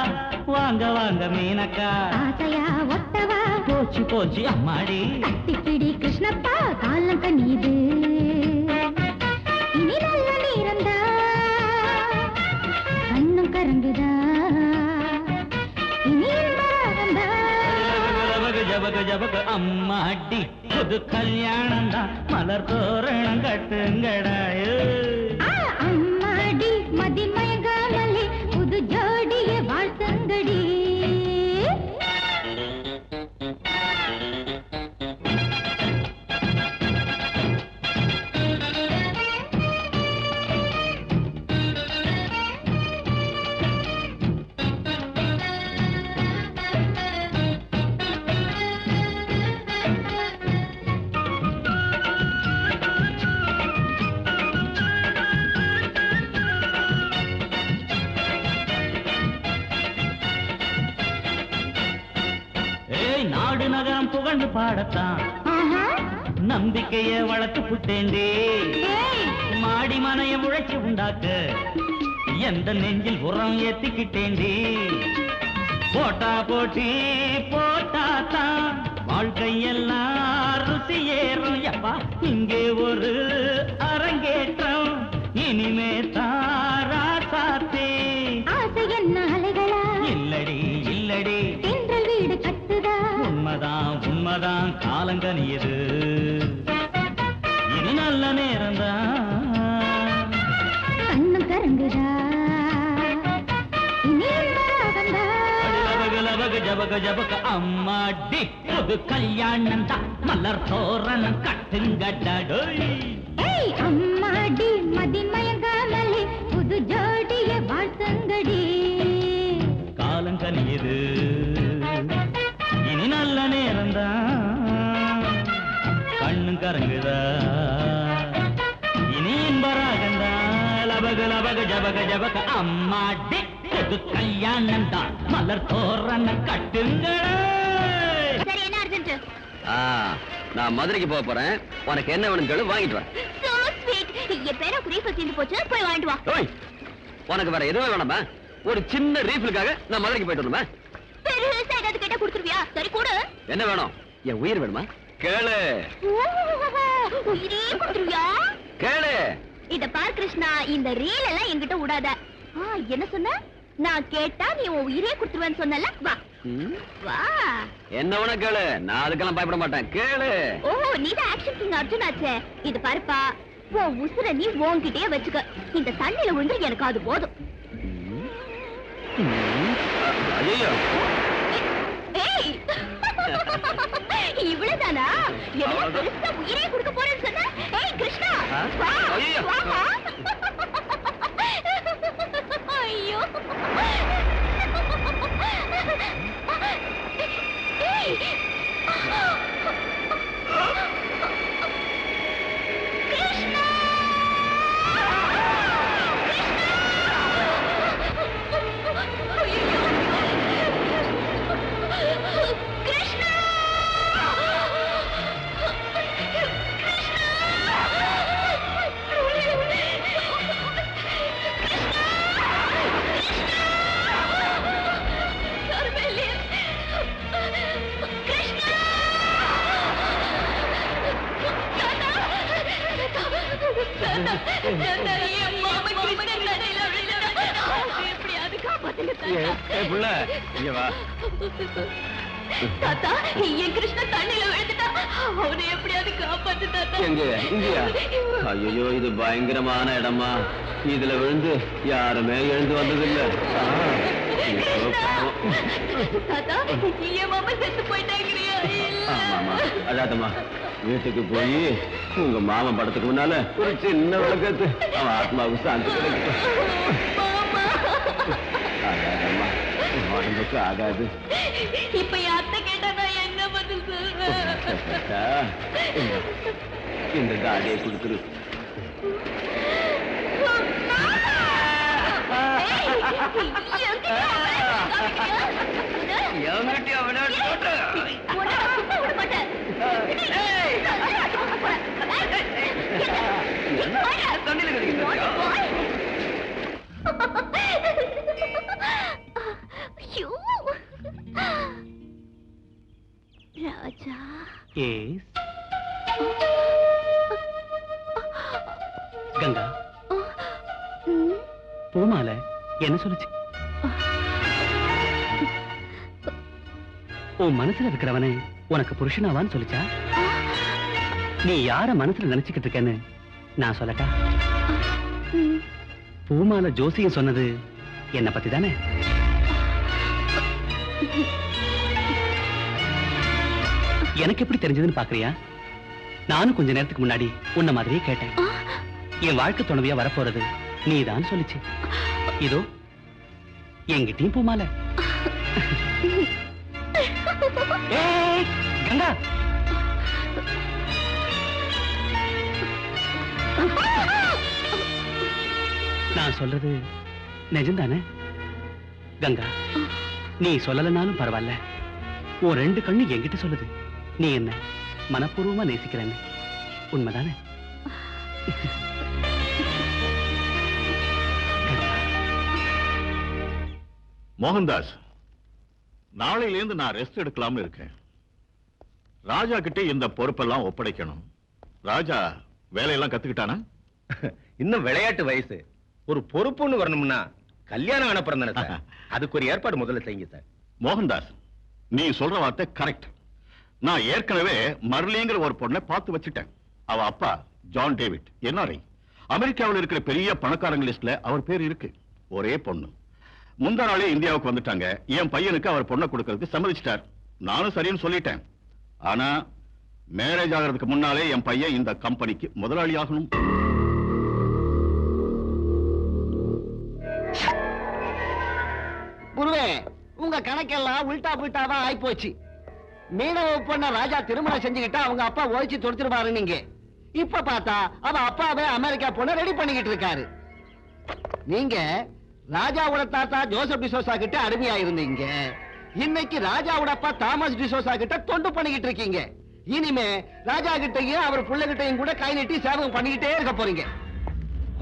வாங்க வாங்க மீனக்கா, ஆசையா ஒட்டவா போச்சு போச்சு அம்மாடி. கட்டிப்பிடி கிருஷ்ணப்பா காலம் கனியுது இனி நல்ல நேரம்தா. கண்ணும் கரங்குதா இனி இன்பராகம்தா. ஜபக ஜபக அம்மாடி புது கல்யாணம் தான், மலர் தோரணம் கட்டுங்கடா. அம்மாடி மதிமயங்காமலே புது ஜோடிய வாழ்த்துங்கடி. புகழ்ந்து பாடத்தான் நம்பிக்கைய வளர்த்து புட்டேண்டே மாடி மனைய உழைச்சி உண்டாக்க எந்த நெஞ்சில் உரம் ஏத்திக்கிட்டேண்டே போட்டா போட்டி போட்டாத்தான் வாழ்க்கையெல்லாம் ருசி ஏறும் யப்பா இங்கே ஒரு அரங்கேற்றம் இனிமே தாரா சாத்தே ஆசை என்ன அலைகளா இல்லடி இல்லடி தென்றல் வீடு கட்டுதா உண்மைதான் உண்மைதான் காலங்கனியது இது நல்ல நேரம்தான் கண்ணும் கரங்குதா லபக ஜபக ஜபக அம்மாடி புது கல்யாணம் தான் மலர் தோரணம் கட்டுங்கடடோய் ஏய் அம்மாடி மதி மயங்காமலே புது ஜோடிய வாழ்த்துங்கடி காலங்கனியது இனி நல்ல நேரம்தான் கண்ணும் கரங்குதா இனி இன்பராகந்தா லபக லபக ஜபக ஜபக அம்மாடி புது கல்யாணம் தான் மலர் தோரணம் கட்டுங்களே சரி என்ன அர்ஜென்ட் நான் மதுரைக்கு போக போறேன் உனக்கு என்ன வேணும் கேளு வாங்கிட்டு வரேன் சோ ஸ்வீட் என் பேர ரீஃபில் தீந்து போச்சு போய் வாங்கிட்டு வா ஓய் உனக்கு வேற எதுவும் வேணாமா ஒரு சின்ன ரீஃபிலுக்காக நான் மதுரைக்கு போயிட்டு வரணுமா பெருசா ஏதாவது கேட்டா கொடுத்துருவியா சரி கொடு என்ன வேணும் என் உயிர் வேணுமா கேளு உயிரே கொடுத்துருவியா கேளு இத பார் கிருஷ்ணா இந்த ரீல் எல்லாம் என்கிட்ட விடாத என்ன சொன்ன நான் கேட்டா நீ உன் உயிரே கொடுத்துருவேன்னு சொன்னல வா வா என்ன வேணா கேளு நான் அதுக்கெல்லாம் பயப்பட மாட்டேன் கேளு ஓ நீதான் ஆக்ஷன் கிங் அர்ஜுன் ஆச்சே இது பாருப்பா உன் உசுர நீ உன்கிட்டயே வச்சுக்க இந்த தண்ணியில விழுந்து எனக்கு அது போதும் ஐயோ ஏய் இவ்வளவுதானா என்ன பெருசா உயிரே கொடுக்க போறேன்னு சொன்ன ஏய் கிருஷ்ணா வா வா ஐயோ ஏய் கிருஷ்ணா தாத்தா என் கிருஷ்ண தண்ணியில விழுந்துட்டா அவனை எப்படியாவது காப்பாத்து தாத்தா இங்கயா ஐயோ இது பயங்கரமான இடமா இதுல விழுந்து யாருமே எழுந்து வந்ததில்லை தாத்தா என் மாமா செத்து போயிட்டாங்கறியா ஆமாமா அதாதம்மா வீட்டுக்கு போய் உங்க மாமா படத்துக்கு முன்னால ஒரு சின்ன விளக்கத்து அவன் ஆத்மாவுக்கு சாந்தி கிடைக்கும் ஆகாதம்மா உடம்புக்கு ஆகாது இப்ப என் அத்தை கேட்டா நான் என்ன பதில் சொல்றேன் இந்த தாடியை கொடுத்துரு ராஜா கங்கா பூமால என்ன சொல்லுச்சு உன் மனசுல இருக்கிறவனே உனக்கு புருஷனாவான்னு சொல்லிச்சா நீ யார மனசுல நினைச்சுக்கிட்டு இருக்கேன்னு நான் சொல்லட்டா பூமால ஜோசியம் சொன்னது என்ன பத்தி தானே எனக்கு எப்படி தெரிஞ்சதுன்னு பாக்குறியா நானும் கொஞ்ச நேரத்துக்கு முன்னாடி உன்ன மாதிரியே கேட்டேன் என் வாழ்க்கை துணைவியா வரப்போறது நீதான் சொல்லிச்சு இதோ எங்கிட்டயும் பூமால கங்கா நான் சொல்றது நிஜம்தானே கங்கா நீ சொல்லலனாலும் பரவாயில்ல உன் ரெண்டு கண்ணு என்கிட்ட சொல்லுது நீ என்ன மனப்பூர்வமா நேசிக்கிறேன்னு உண்மைதானே? மோகன்தாஸ், நாளையிலேருந்து நான் ரெஸ்ட் எடுக்கலாம்னு இருக்கேன். ராஜா கிட்ட இந்த பொறுப்பெல்லாம் ஒப்படைக்கணும். ராஜா வேலையெல்லாம் கத்துக்கிட்டானா? இன்னும் விளையாட்டு வயசு. ஒரு பொறுப்புன்னு வரணும்னா கல்யாணம் அனுப்புறேன் தானே சார். அதுக்கு ஒரு ஏற்பாடு முதல்ல செய்யுங்க சார். மோகன்தாஸ், நீ சொல்ற வார்த்தை கரெக்ட். நான் ஏற்கனவே மர்லிங்கிற ஒரு பொண்ணை பார்த்து வச்சுட்டேன். அவ அப்பா ஜான் டேவிட் NRI. அமெரிக்காவில் இருக்கிற பெரிய பணக்காரங்க லிஸ்ட்ல அவர் பேர் இருக்கு. ஒரே பொண்ணு. முந்தா நாளே இந்தியாவுக்கு வந்துட்டாங்க. என் பையனுக்கு அவர் பொண்ணை கொடுக்கறதுக்கு சம்மதிச்சிட்டார். நானும் சரின்னு சொல்லிட்டேன். ஆனா மேரேஜ் ஆகிறதுக்கு முன்னாலே என் பையன் இந்த கம்பெனிக்கு முதலாளி ஆகணும். குருவே, உங்க கணக்கெல்லாம் உல்டா புல்டாவா ஆயிப்போச்சு. மீனவ பொண்ண ராஜா திருமணம் செஞ்சுக்கிட்டா அவங்க அப்பா ஒழிச்சு தொடுத்துருவாரு. நீங்க இப்ப பார்த்தா அவ அப்பாவே அமெரிக்கா பொண்ண ரெடி பண்ணிக்கிட்டு இருக்காரு. நீங்க ராஜாவோட தாத்தா ஜோசப் டிசோசா கிட்ட அடிமையா இருந்தீங்க. இன்னைக்கு ராஜாவோட அப்பா தாமஸ் டிசோசா கிட்ட தொண்டு பண்ணிக்கிட்டு இருக்கீங்க. இனிமே ராஜா கிட்டையும் அவர் பிள்ளைகிட்டையும் கூட கை நீட்டி சேவகம் பண்ணிக்கிட்டே இருக்க போறீங்க.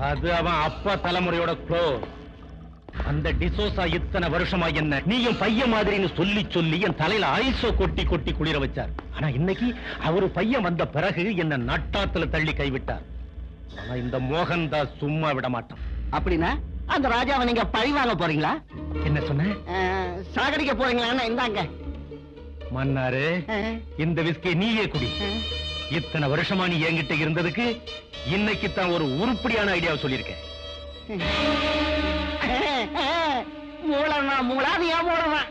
அது அவன் அப்பா தலைமுறையோட க்ளோஸ். அந்த டிசோசா இத்தனை வருஷமா என்ன நீயும் பையன் மாதிரின்னு சொல்லி சொல்லி என் தலையில ஐசோ கொட்டி கொட்டி குளிர வச்சார். ஆனா இன்னைக்கு அவரு பையன் வந்த பிறகு என்ன நட்டாத்துல தள்ளி கைவிட்டார். ஆனா இந்த மோகன்தாஸ் சும்மா விட மாட்டான். அப்படின்னா அந்த ராஜாவை நீங்க பழி வாங்க போறீங்களா? என்ன சொன்ன? சாகடிக்க போறீங்களா? இந்தாங்க மன்னாரு, இந்த விஸ்கி நீயே குடி. இத்தனை வருஷமா நீ என்கிட்ட இருந்ததுக்கு இன்னைக்கு தான் ஒரு உருப்படியான ஐடியாவை சொல்லியிருக்கேன். மூலமா மூலாதியா மூலமா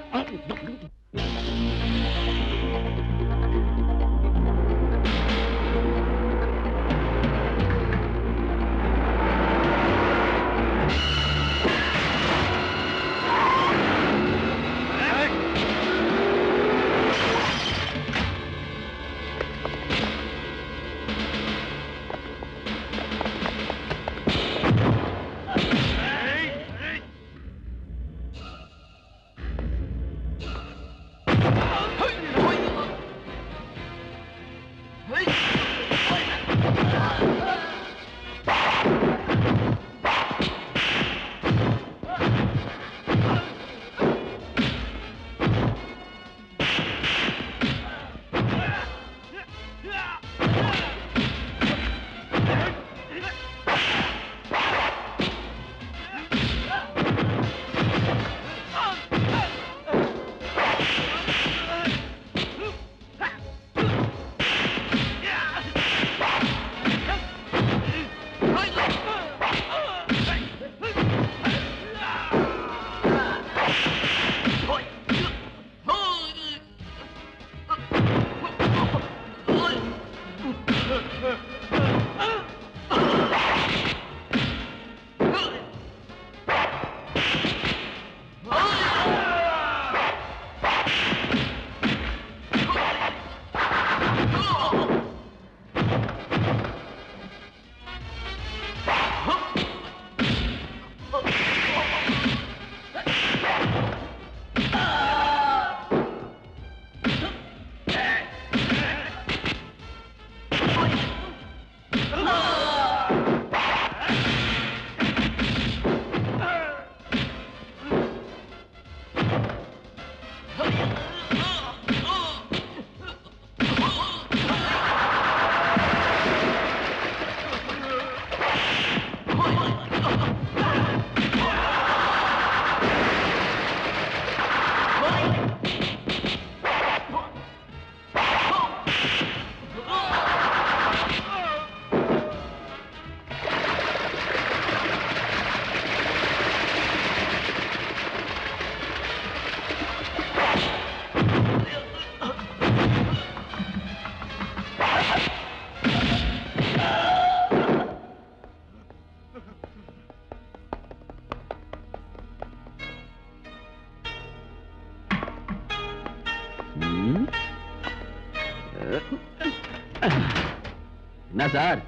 என்ன சார்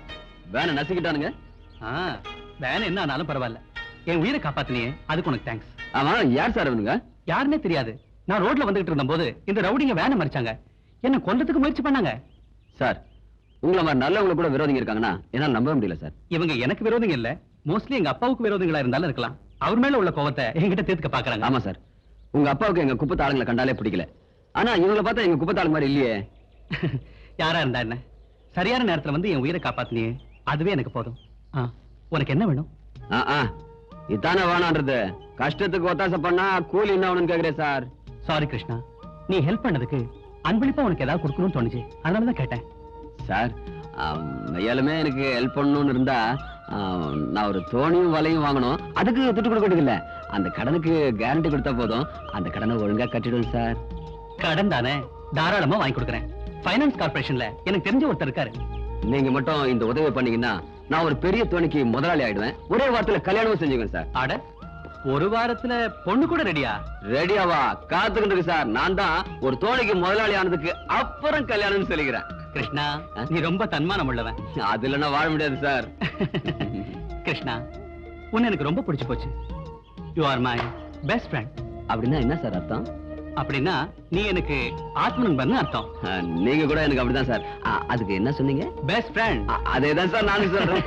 வேனை நசுக்கிட்டானுங்க? வேனை என்ன ஆனாலும் பரவாயில்ல, என் உயிரை காப்பாத்தினியே அதுக்கு உனக்கு தேங்க்ஸ். ஆமா, யார் சார் அவனுங்க? யாருன்னே தெரியாது. நான் ரோட்ல வந்துகிட்டு இருந்த போது இந்த ரவுடிங்க வேனை மறிச்சாங்க. என்ன கொல்றதுக்கு முயற்சி பண்ணாங்க. சார் உங்களை மாதிரி நல்லவங்க கூட விரோதிங்க இருக்காங்கன்னா என்னால நம்ப முடியல சார். இவங்க எனக்கு விரோதிங்க இல்ல, மோஸ்ட்லி எங்க அப்பாவுக்கு விரோதிகளா இருந்தாலும் இருக்கலாம். அவர் மேல உள்ள கோவத்தை என்கிட்ட தீர்த்துக்க பாக்குறாங்க. ஆமா சார், உங்க அப்பாவுக்கு எங்க குப்பத்து ஆளுங்களை கண்டாலே பிடிக்கல. ஆனா இவங்களை பார்த்தா எங்க குப்பத்து ஆளுங்க மாதிரி இல்லையே. யாரா இருந்தா என்ன, சரியான நேரத்துல வந்து என் உயிரை காப்பாத்தினியே, அதுவே எனக்கு போதும். உனக்கு என்ன வேணும்? இதானே வேணான்றது. கஷ்டத்துக்கு ஒத்தாசை பண்ணா கூலி என்ன வேணும்னு கேக்குறேன் சார். சாரி கிருஷ்ணா, நீ ஹெல்ப் பண்ணதுக்கு அன்பளிப்பா உனக்கு ஏதாவது கொடுக்கணும்னு தோணுச்சு, அதனாலதான் கேட்டேன். சார் மெய்யாலுமே எனக்கு ஹெல்ப் பண்ணணும்னு இருந்தா நான் ஒரு தோணியும் வலையும் வாங்கணும். அதுக்கு துட்டு கொடுக்கறது இல்ல, அந்த கடனுக்கு கேரண்டி கொடுத்தா போதும். அந்த கடனை ஒழுங்கா கட்டிடுவேன் சார். கடன் தானே, தாராளமா வாங்கி கொடுக்குறேன். பைனான்ஸ் கார்பரேஷன்ல எனக்கு தெரிஞ்ச ஒருத்தர் இருக்காரு. நீங்க மட்டும் இந்த உதவி பண்ணீங்கன்னா நான் ஒரு பெரிய தோணிக்கு முதலாளி ஆயிடுவேன். ஒரே வாரத்துல கல்யாணமும் செஞ்சுக்குவேன் சார். ஆட ஒரு வாரத்துல பொண்ணு கூட ரெடியா? ரெடியாவா? காத்துக்கிட்டு இருக்கு சார். நான் தான் ஒரு தோணிக்கு முதலாளி ஆனதுக்கு அப்புறம் கல்யாணம் சொல்லிக்கிறேன். கிருஷ்ணா, நீ ரொம்ப தன்மானம் உள்ளவன். அது இல்லைன்னா வாழ முடியாது சார். கிருஷ்ணா, உன்னை எனக்கு ரொம்ப பிடிச்சு போச்சு. You are my best friend. அப்படின்னா என்ன சார் அர்த்தம்? அப்படின்னா நீ எனக்கு ஆத்ம நண்பன் அர்த்தம். நீங்க கூட எனக்கு அப்படிதான் சார். அதுக்கு என்ன சொன்னீங்க? Best friend. அதேதான் சார் நானும் சொல்றேன்.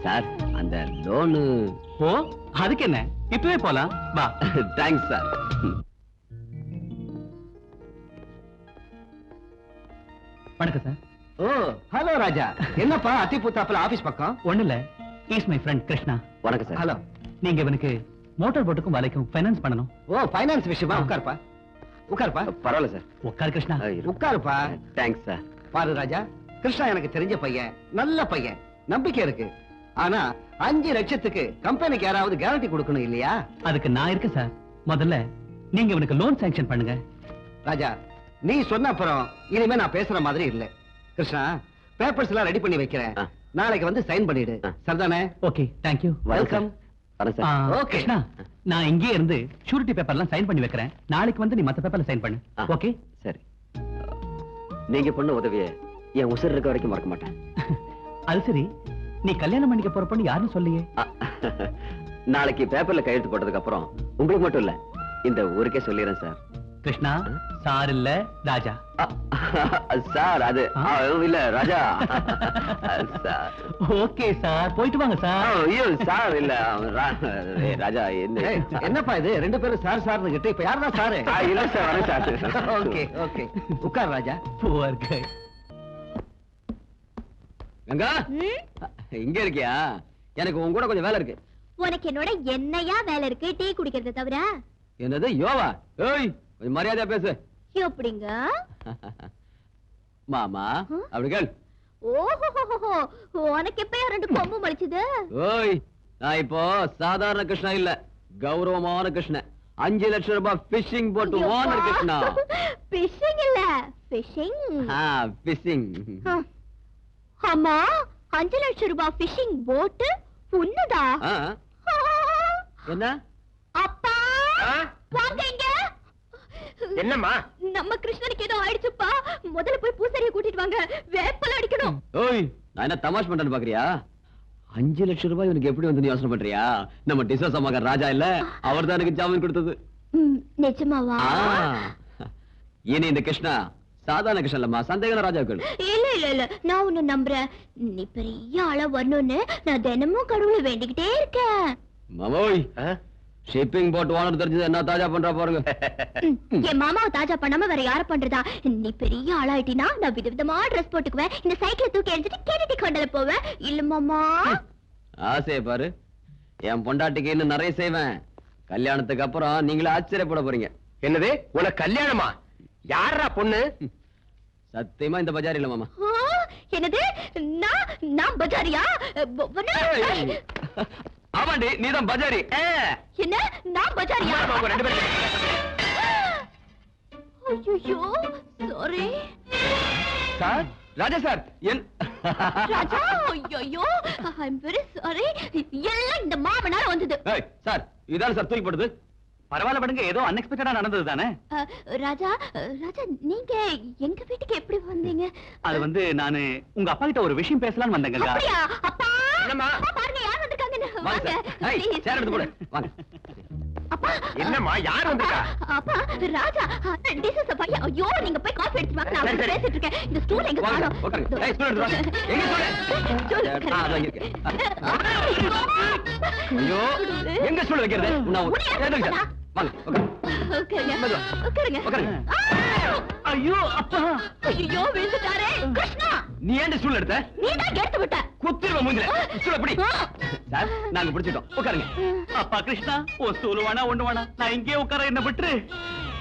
சார் அந்த லோனு. ஓ, அதுக்கு என்ன, இப்பவே போலாம் வா. Thanks sir. வணக்கம் சார். ஓ ஹலோ ராஜா. என்னப்பா அத்திபுத்தாப்புல ஆபீஸ் பக்கம்? ஒண்ணு இல்ல, இஸ் மை ஃப்ரெண்ட் கிருஷ்ணா. வணக்கம் சார். ஹலோ. நீங்க இவனுக்கு மோட்டார் போட்டுக்கும் வலைக்கும் ஃபைனான்ஸ் பண்ணணும். ஓ ஃபைனான்ஸ் விஷயமா? உட்காருப்பா உட்காருப்பா. பரவாயில்ல சார். உட்கார் கிருஷ்ணா. உட்காருப்பா. Thanks sir. பாரு ராஜா, கிருஷ்ணா எனக்கு தெரிஞ்ச பையன், நல்ல பையன், நம்பிக்கை இருக்கு. ஆனா 5 லட்சத்துக்கு கம்பெனிக்கு யாராவது கேரண்டி கொடுக்கணும் இல்லையா? அதுக்கு நான் இருக்கேன் சார். முதல்ல நீங்க இவனுக்கு லோன் சாங்ஷன் பண்ணுங்க. ராஜா, நீ சொன்ன அப்புறம் இனிமே நான் பேசுற மாதிரி இல்ல. கிருஷ்ணா, பேப்பர்ஸ் எல்லாம் ரெடி பண்ணி வைக்கிறேன். நாளைக்கு வந்து சைன் பண்ணிடு. சரிதானே? Okay, thank you. Welcome. Okay Krishna, நான் இங்கே இருந்து ஷூரிட்டி பேப்பர்லாம் சைன் பண்ணி வைக்கிறேன். நாளைக்கு வந்து நீ மத்த பேப்பர்ல சைன் பண்ணு. ஓகே சரி. நீங்க பண்ண உதவியை என் உசுர் இருக்க வரைக்கும் மறக்க மாட்டேன். அது சரி, நீ கல்யாணம் பண்ணிக்க போற பொண்ணு யாருன்னு சொல்லியே? நாளைக்கு பேப்பர்ல கையெழுத்து போட்டதுக்கு அப்புறம் உங்களுக்கு மட்டும் இல்ல, இந்த ஊருக்கே சொல்லிடுறேன் சார். கிருஷ்ணா, சார் இல்ல ராஜா. சார் அது இல்ல ராஜா. ஓகே சார், போயிட்டு வாங்க சார். ஐயோ சார் இல்ல ராஜா. என்னப்பா இது ரெண்டு பேரும் சார் சார்னு கிட்ட இப்ப யாரா சார்? இல்ல சார், வரேன் சார். ஓகே ஓகே, உட்கார் ராஜா. Poor guy. கங்கா, இங்க இருக்கியா? எனக்கு உன் கூட கொஞ்சம் வேலை இருக்கு. உனக்கு என்னோட என்னையா வேலை இருக்கு? டீ குடிக்கிறத தவிர. என்னது யோவா? ஏய், கொஞ்சம் மரியாதையா பேசு. எப்படிங்க மாமா? அப்படி கேள். ஓஹோ, உனக்கு எப்ப 2 கொம்பு மடிச்சது? ஓய், நான் இப்போ சாதாரண கிருஷ்ணா இல்ல, கௌரவமான கிருஷ்ணன். 5 லட்சம் ரூபாய் பிஷிங் போட்டு ஓனர் கிருஷ்ணா. பிஷிங் இல்ல, பிஷிங். பிஷிங். அம்மா, 5 லட்சம் ரூபாய் பிஷிங் போட்டு உன்னதா? என்ன அப்பா, வாங்க இங்க. என்னம்மா? நம்ம கிருஷ்ணனுக்கு ஏதோ ஆயிடுச்சுப்பா. முதல்ல போய் பூசாரியை கூட்டிட்டு வாங்க, வேப்பல அடிக்கணும். ஓய், நான் என்ன தமாஷ் பண்றேன்னு பாக்குறியா? 5 லட்சம் ரூபாய் உனக்கு எப்படி வந்து யோசனை பண்றியா? நம்ம டிசோஸ் அம்மாக்கார ராஜா இல்ல, அவர் தான் எனக்கு ஜாமீன் கொடுத்தது. நிஜமாவா? இனி இந்த கிருஷ்ணா சாதாரண கிருஷ்ணன் இல்லம்மா, சந்தேக ராஜாக்கள். இல்ல இல்ல இல்ல, நான் உன்னை நம்புறேன். நீ பெரிய ஆளா வரணும்னு நான் தினமும் கடவுளை வேண்டிக்கிட்டே இருக்கேன். மாமோய், ஷிப்பிங் போட் ஓனர் தெரிஞ்சது என்ன தாஜா பண்றா பாருங்க. என் மாமாவை தாஜா பண்ணாம வேற யார பண்றதா? நீ பெரிய ஆளாயிட்டினா நான் விதவிதமா ட்ரெஸ் போட்டுக்குவேன். இந்த சைக்கிளை தூக்கி எரிஞ்சிட்டு கேட்டி கொண்டல போவேன். இல்ல மாமா? ஆசைய பாரு, என் பொண்டாட்டிக்கு இன்னும் நிறைய செய்வேன். கல்யாணத்துக்கு அப்புறம் நீங்களே ஆச்சரியப்பட போறீங்க. என்னது, உனக்கு கல்யாணமா? யாரா பொண்ணு? சத்தியமா இந்த பஜார் இல்ல மாமா. என்னது? நான் பஜாரியா? ஆமாண்டி, நீதான் பஜாரி. என்ன, நான் பஜாரியா? ஐயோ, சாரி சார். ராஜா சார், ராஜா. ஐயோ, ஐ அம் வெரி சாரி. எல்லாம் இந்த மாமனால வந்தது. சார், இதான் சார் தூக்கி போடுது. பரவாயில்ல படுங்க, ஏதோ அன்எக்ஸ்பெக்டடா நடந்தது தானே. ராஜா, ராஜா நீங்க எங்க வீட்டுக்கு எப்படி வந்தீங்க? அது வந்து நானு உங்க அப்பா கிட்ட ஒரு விஷயம் பேசலாம்னு வந்தேங்க. அப்படியா? அப்பா, என்னம்மா? பாருங்க யார் வந்திருக்காங்கன்னு. வாங்க வாங்க சார். சேர் எடுத்து போடு. வாங்க. அப்பா என்னம்மா யார் வந்திருக்கா? அப்பா ராஜா டிசஸ் அப்பா ஐயோ நீங்க போய் காஃபி எடுத்து வாங்க நான் சரி, சரி. பேசிட்டு இருக்கேன் இந்த ஸ்டூல் எங்க வாங்க, காணோம் உட்காருங்க. ஏய், stool எடுத்து வாங்க. எங்க stool? அதான் இங்க இருக்கு. ஐயோ எங்க ஸ்டூல் வைக்கிறது? நான் எடுத்துக்கிட்டேன். வாங்க உட்காருங்க மெதுவா. உட்காருங்க உட்காருங்க. ஐயோ அப்பா ஐயோ விழுந்துட்டாரே கிருஷ்ணா நீ ஏன் ஸ்டூல் எடுத்த? நீ தான் எடுத்து விட்ட குத்திருவ மூஞ்சில. ஸ்டூல் எப்படி? சார் நாங்க பிடிச்சிட்டோம். உட்காருங்க. அப்பா கிருஷ்ணா ஒரு ஸ்டூல் வேணா ஒண்ணு வேணா நான் இங்கே உட்கார என்ன விட்டுரு.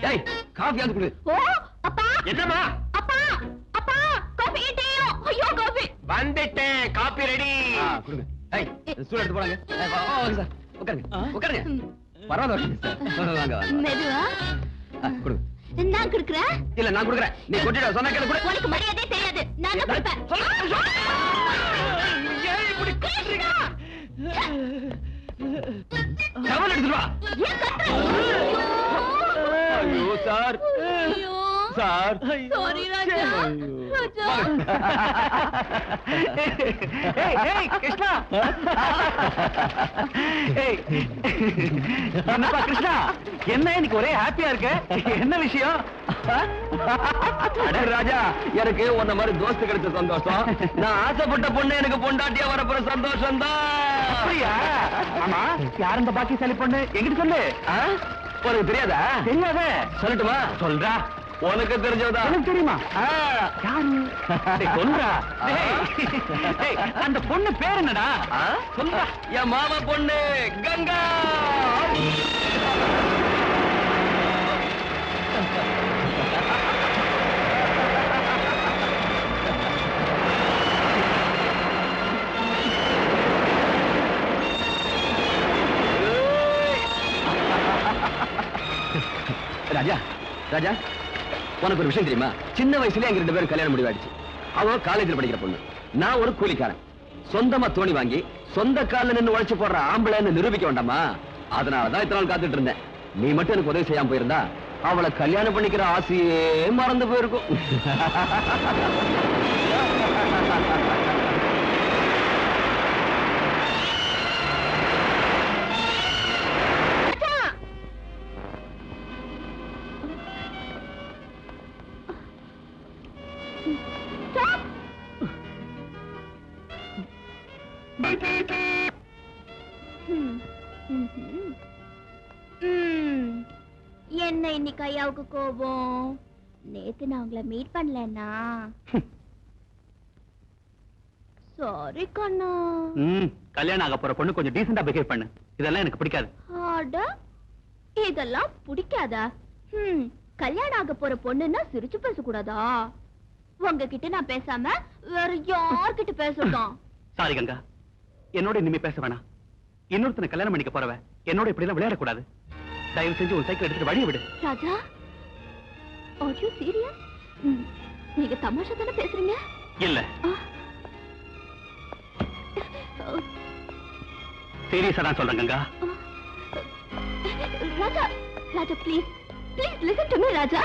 ஏய் காஃபி ஆந்து குடு. ஓ அப்பா என்னம்மா? அப்பா அப்பா காஃபி டீயோ ஐயோ காஃபி வந்துட்டேன், காப்பி ரெடி. கொடுங்க. ஏய் ஸ்டூல் எடுத்து போறாங்க. வாங்க சார். உட்காருங்க. உட்காருங்க. பரவாயில்ல சார். வாங்க வாங்க. மெதுவா கொடுங்க. நான் குடுக்குறேன் இல்ல நான் கொடுக்குறேன். நீ கொட்டிட சொன்னா கேளு கொடு. உனக்கு மரியாதை தெரியாது நான் தான் கொடுப்பேன் ஏய் இப்படி கிருஷ்ணா. டவல் எடுத்து வா. ஏன் கத்துற? ஐயோ சார். ஐயோ சார். சாரி ராஜா ராஜா ஏய் கிருஷ்ணா. ஏய் என்னப்பா கிருஷ்ணா என்ன இன்னைக்கு ஒரே ஹாப்பியா இருக்க? என்ன விஷயம்? அட ராஜா எனக்கு உன்ன மாதிரி தோஸ்து கிடைச்ச சந்தோஷம். நான் ஆசைப்பட்ட பொண்ணு எனக்கு பொண்டாட்டியா வரப்போற சந்தோஷம் தான். அப்படியா? ஆமா யார் இந்த பாக்கியசாலி பொண்ணு எங்கிட்ட சொல்லு. உனக்கு தெரியாதா? தெரியாத. சொல்லட்டுமா? சொல்றா. உனக்கு தெரிஞ்சதா? எனக்கு தெரியுமா? யாரு? டேய், சொல்றா. டேய், அந்த பொண்ணு பேர் என்னடா? சொல்றா. என் மாமா பொண்ணு கங்கா. ராஜா ராஜா உனக்கு ஒரு விஷயம் தெரியுமா? சின்ன வயசுல எங்க 2 பேரும் கல்யாணம் முடிவாயிடுச்சு. அவ காலேஜில் படிக்கிற பொண்ணு, நான் ஒரு கூலிக்காரன். சொந்தமா தோணி வாங்கி சொந்த காலில் நின்று உழைச்சு போடுற ஆம்பளைன்னு நிரூபிக்க வேண்டாமா? அதனாலதான் இத்தனை நாள் காத்துட்டு இருந்தேன். நீ மட்டும் எனக்கு உதவி செய்யாம போயிருந்தா அவளை கல்யாணம் பண்ணிக்கிற ஆசையே மறந்து போயிருக்கும். என்ன இன்னைக்கு ஐயாவுக்கு கோபம்? நேத்து நான் உங்களை மீட் பண்ணலன்னா சாரி கண்ணா. கல்யாணம் ஆக போற பொண்ணு கொஞ்சம் டீசெண்டா பிஹேவ் பண்ணு. இதெல்லாம் எனக்கு பிடிக்காது. அட இதெல்லாம் பிடிக்காதா? கல்யாணம் ஆக போற பொண்ணுன்னா சிரிச்சு பேசக்கூடாதா? உங்ககிட்ட நான் பேசாம வேற யார்கிட்ட பேசட்டும்? சாரி கங்கா, என்னோட இனிமே பேச வேணாம். இன்னொருத்தனை கல்யாணம் பண்ணிக்க போறவ என்னோட இப்படி எல்லாம் விளையாடக்கூடாது. தயவு செஞ்சு உன் சைக்கிள் எடுத்துட்டு வழிய விடு. ராஜா, are you serious? நீங்க தமாஷா தானே பேசுறீங்க? இல்ல சீரியஸா தான் சொல்றேன் Ganga. Raja, Raja please please listen to me Raja.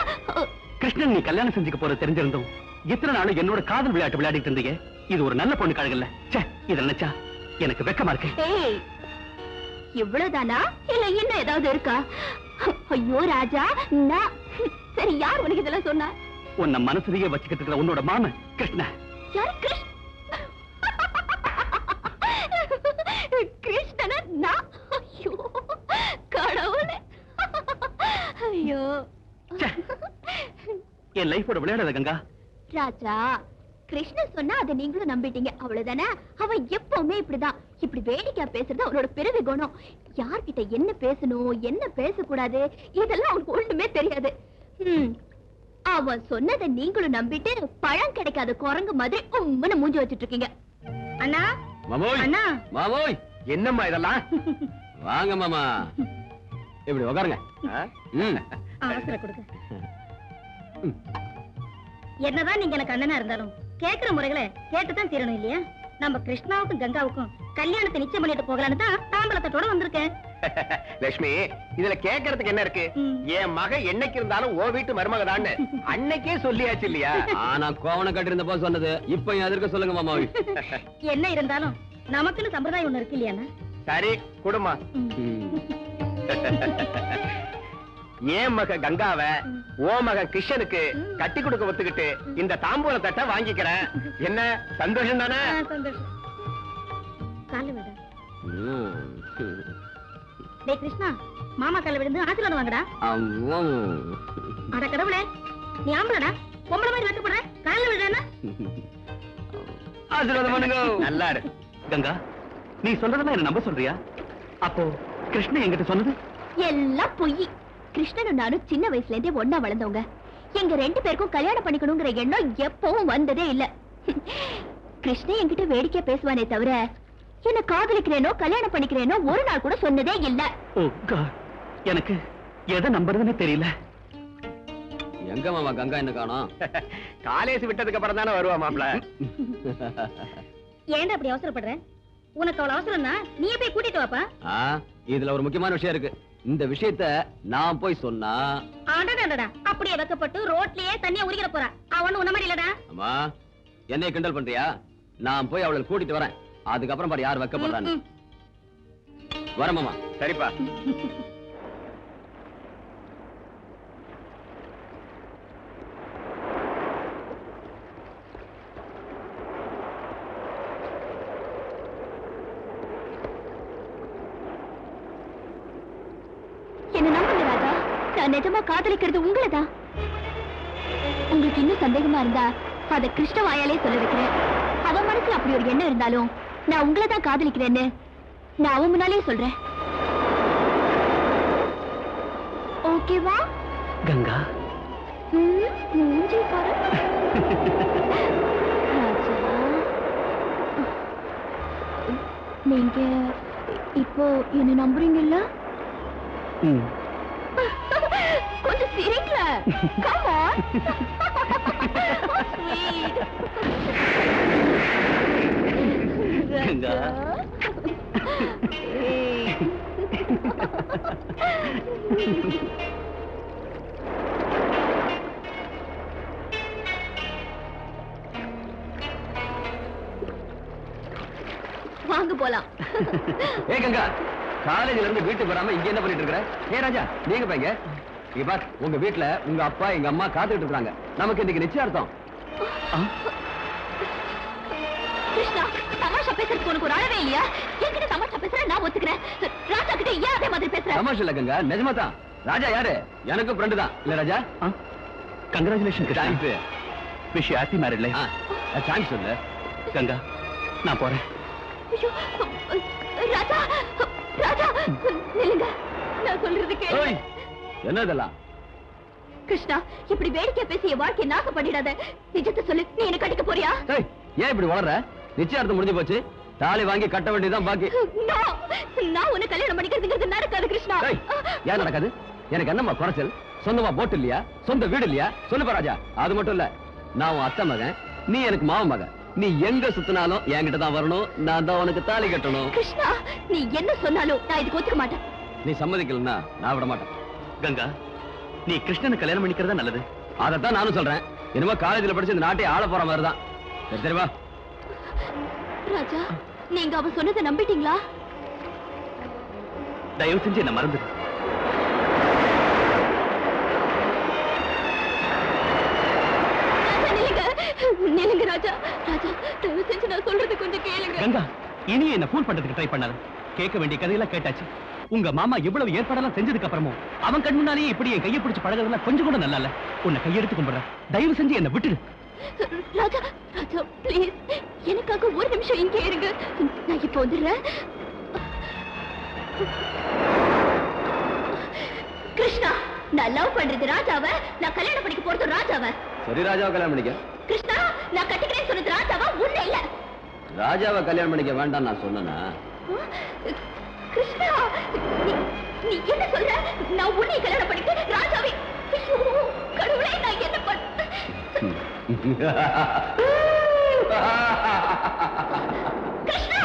Krishnan நீ கல்யாணம் செஞ்சுக்க போற தெரிஞ்சிருந்தும் இத்தனை நாள் என்னோட காதல் விளையாட்டு விளையாடிட்டு இருந்தீங்க. இது ஒரு நல்ல பொண்ணு கழகல்ல. ச்சே, இத நினைச்சா எனக்கு வெக்கமா இருக்கு. ஏய், இவ்வளவுதானா இல்ல இன்னும் ஏதாவது இருக்கா? ஐயோ ராஜா, நான் சரி யார் உனக்கு இதெல்லாம் சொன்னா? உன்னை மனசுலயே வச்சுக்கிட்டு இருக்கிற உன்னோட மாமன் கிருஷ்ண. யார் கிருஷ்ண? கிருஷ்ணனா நான்? ஐயோ கடவுளே, ஐயோ. என் லைஃபோட விளையாடாத கங்கா. ராஜா, கிருஷ்ணன் சொன்னா அதை நீங்களும் நம்பிட்டீங்க, அவ்வளவுதானே? அவன் எப்பவுமே இப்படிதான், இப்படி வேடிக்கையா பேசுறது அவனோட பிறவி குணம். யார்கிட்ட என்ன பேசணும் என்ன பேசக்கூடாது இதெல்லாம் அவனுக்கு ஒண்ணுமே தெரியாது. அவன் சொன்னதை நீங்களும் நம்பிட்டு பழம் கிடைக்காத குரங்கு மாதிரி உம்முன்னு மூஞ்சி வச்சிட்டு இருக்கீங்க. அண்ணா மாமோய், அண்ணா. மாமோய், என்னம்மா இதெல்லாம்? வாங்க மாமா, இப்படி உட்காருங்க. அவசர கொடுங்க. என்னதான் நீங்க எனக்கு அண்ணனா இருந்தாலும் கேக்குற முறைகளை கேட்டுதான் தீரணும் இல்லையா? நம்ம கிருஷ்ணாவுக்கும் கங்காவுக்கும் கல்யாணத்தை நிச்சயம் பண்ணிட்டு போகலான்னு தான் தாம்பலத்தோட வந்திருக்கேன். லட்சுமி, இதுல கேட்கறதுக்கு என்ன இருக்கு? என் மக என்னைக்கு இருந்தாலும் ஓ வீட்டு மருமகதான்னு அன்னைக்கே சொல்லியாச்சு இல்லையா? ஆனா கோவண கட்டிருந்தப்போ சொன்னது இப்ப எதற்கு சொல்லுங்க மாமாவி. என்ன இருந்தாலும் நமக்குன்னு சம்பிரதாயம் ஒண்ணு இருக்கு இல்லையா? சரி குடுமா. ஏன் மக கங்காவ ஓ மகன் கிருஷ்ணனுக்கு கட்டி கொடுக்க ஒத்துக்கிட்டு இந்த தாம்பூல தட்டை வாங்கிக்கிறேன். என்ன சந்தோஷம் தானே? சந்தோஷம். கால விட. டேய் கிருஷ்ணா, மாமா கால விழுந்து ஆசீர்வாதம் வாங்கடா. அட கடவுளே, நீ ஆம்பளடா, பொம்பளை மாதிரி வெட்டப்படுற, கால விடுறேன்னா? ஆசீர்வாதம் பண்ணுங்க. நல்லா இரு. கங்கா, நீ சொல்றதெல்லாம் என்ன நம்ப சொல்றியா? அப்போ கிருஷ்ணன் என்கிட்ட சொன்னது எல்லாம் பொய். கிருஷ்ணனும் நானும் சின்ன வயசுல இருந்தே ஒண்ணா வளர்ந்தவங்க. எங்க 2 பேருக்கும் கல்யாணம் பண்ணிக்கணுங்கிற எண்ணம் எப்பவும் வந்ததே இல்ல. கிருஷ்ணன் என்கிட்ட வேடிக்கையா பேசுவானே தவிர என்ன காதலிக்கிறேனோ கல்யாணம் பண்ணிக்கிறேனோ ஒரு நாள் கூட சொன்னதே இல்ல. ஓ காட், எனக்கு எதை நம்புறதுன்னு தெரியல. எங்க மாமா கங்கா என்ன காணோம்? காலேஜ் விட்டதுக்கு அப்புறம் தானே வருவா மாப்ள. ஏன்டா அப்படி அவசரப்படுற? உனக்கு அவ்வளவு அவசரம்னா நீயே போய் கூட்டிட்டு வாப்பா. இதுல ஒரு முக்கியமான விஷயம் இருக்கு. இந்த விஷயத்த நான் போய் சொன்னா அடடடடா, அப்படியே வெக்கப்பட்டு ரோட்லயே தண்ணிய உரிக்கிற போறா. அவன் உன்ன மாதிரி இல்லடா. அம்மா, என்னைய கிண்டல் பண்றியா? நான் போய் அவளை கூட்டிட்டு வரேன். அதுக்கப்புறம் பாரு யார் வெக்கப்படுறான்னு. வரேன் மாமா. சரிப்பா. என்ன நம்புங்க ராஜா, நான் நிஜமா காதலிக்கிறது உங்களதான். உங்களுக்கு இன்னும் சந்தேகமா இருந்தா அத கிருஷ்ண வாயாலே சொல்ல வைக்கிறேன். அவன் மனசுல அப்படி ஒரு எண்ணம் இருந்தாலும் நான் உங்களை தான் காதலிக்கிறேன்னு நான் அவன் முன்னாலே சொல்றேன். ஓகேவா கங்கா? மூஞ்சி பாரு. ராஜா, நீங்க இப்போ என்ன நம்புறீங்கல்ல? கொஞ்சம் சிரிக்கல. Come on. Sweet. கங்கா. வாங்க போலாம். ஏ கங்கா, காலேஜ்ல இருந்து வீட்டுக்கு வராம இங்க என்ன பண்ணிட்டு இருக்கற? ஏ ராஜா, நீங்க பையங்க இங்க பார், உங்க வீட்ல உங்க அப்பா எங்க அம்மா காத்துக்கிட்டு இருக்காங்க. நமக்கு இன்னைக்கு நிச்சயார்த்தம். கிருஷ்ணா, தமாஷா பேசுறதுக்கு உனக்கு ஒரு அளவே இல்லையா? என்கிட்ட தமாஷா பேசுற நான் ஒத்துக்கிறேன். ராஜா கிட்ட ஏன் அதே மாதிரி பேசுற? தமாஷா இல்ல கங்கா, நிஜமா தான். ராஜா யாரு? எனக்கு ஃப்ரெண்டு தான். இல்ல Raja? Congratulation. Thanks. Wish you happy married life. Thanks சொல்லு. கங்கா, நான் போறேன். ஐயோ, ராஜா, ராஜா, நில்லுங்க. நான் சொல்றது கேளு. என்ன இதெல்லாம்? கிருஷ்ணா, இப்படி வேடிக்கை பேசி என் வாழ்க்கையை நாசம் பண்ணிடாத. நிஜத்தை சொல்லு, நீ என்ன கட்டிக்க போறியா? ஏன் இப்படி வளர்ற? நிச்சயார்த்தம் முடிஞ்சு போச்சு. தாலி வாங்கி கட்ட வேண்டியதுதான் பாக்கி. நான் உன்னை கல்யாணம் பண்ணிக்கிறதுங்கிறது நடக்காது கிருஷ்ணா. ஏன் நடக்காது? எனக்கு என்னம்மா குறைச்சல்? சொந்தமா போட்டு இல்லையா? சொந்த வீடு இல்லையா? சொல்லுப்பா ராஜா. அது மட்டும் இல்ல, நான் உன் அத்தை மகன், நீ எனக்கு மாவன் மகன். நீ எங்க சுத்தினாலும் என்கிட்ட தான் வரணும். நான் தான் உனக்கு தாலி கட்டணும். கிருஷ்ணா, நீ என்ன சொன்னாலும் நான் இதுக்கு ஒத்துக்க மாட்டேன். நீ சம்மதிக்கலன்னா நான் விட மாட்டேன். கங்கா, நீ கிருஷ்ணனை கல்யாணம் பண்ணிக்கிறதா நல்லது. அதைத்தான் நானும் சொல்றேன். இனிமே காலேஜ்ல படிச்சு இந்த நாட்டை ஆள போற மாதிரி தான். தெரியுமா ராஜா, நீங்க அவ சொன்னதை நம்பிட்டீங்களா? தயவு செஞ்சு என்ன மறந்து. நில்லுங்க ராஜா. ராஜா, தயவு செஞ்சு நான் சொல்றது கொஞ்சம் கேளுங்க. கங்கா, இனி என்ன ஃபூல் பண்றதுக்கு ட்ரை பண்ணாத. கேட்க வேண்டிய கதையெல்லாம் கேட்டாச்சு. உங்க மாமா இவ்வளவு ஏற்பாடெல்லாம் செஞ்சதுக்கு அப்புறமும் அவன் கண் முன்னாலேயே இப்படி என் கையை பிடிச்சு பழகிறதுலாம் கொஞ்சம் கூட நல்லா இல்ல. உன்னை கையெடுத்து கும்பிடுறேன். தயவு செஞ்சு என்ன விட்டுடு. ராஜா, ராஜா ப்ளீஸ், எனக்காக ஒரு நிமிஷம் இங்கே இருங்க. நான் இப்போ வந்துடுறேன். கிருஷ்ணா, நான் லவ் பண்றது ராஜாவை, நான் கல்யாணம் பண்ணிக்க போறது ராஜாவை. சரி, ராஜாவை கல்யாணம் பண்ணிக்க. கிருஷ்ணா, நான் கட்டிக்கிறேன்னு சொன்னது ராஜாவா, உன்னை இல்ல. ராஜாவை கல்யாணம் பண்ணிக்க வேண்டாம் நான் சொன்னேனா? கிருஷ்ணா, நீ என்ன சொல்ற? நான் உன்னை கல்யாணம் பண்ணிக்க ராஜாவை. ஐயோ கடவுளே, நான் என்ன பண்ண? கிருஷ்ணா!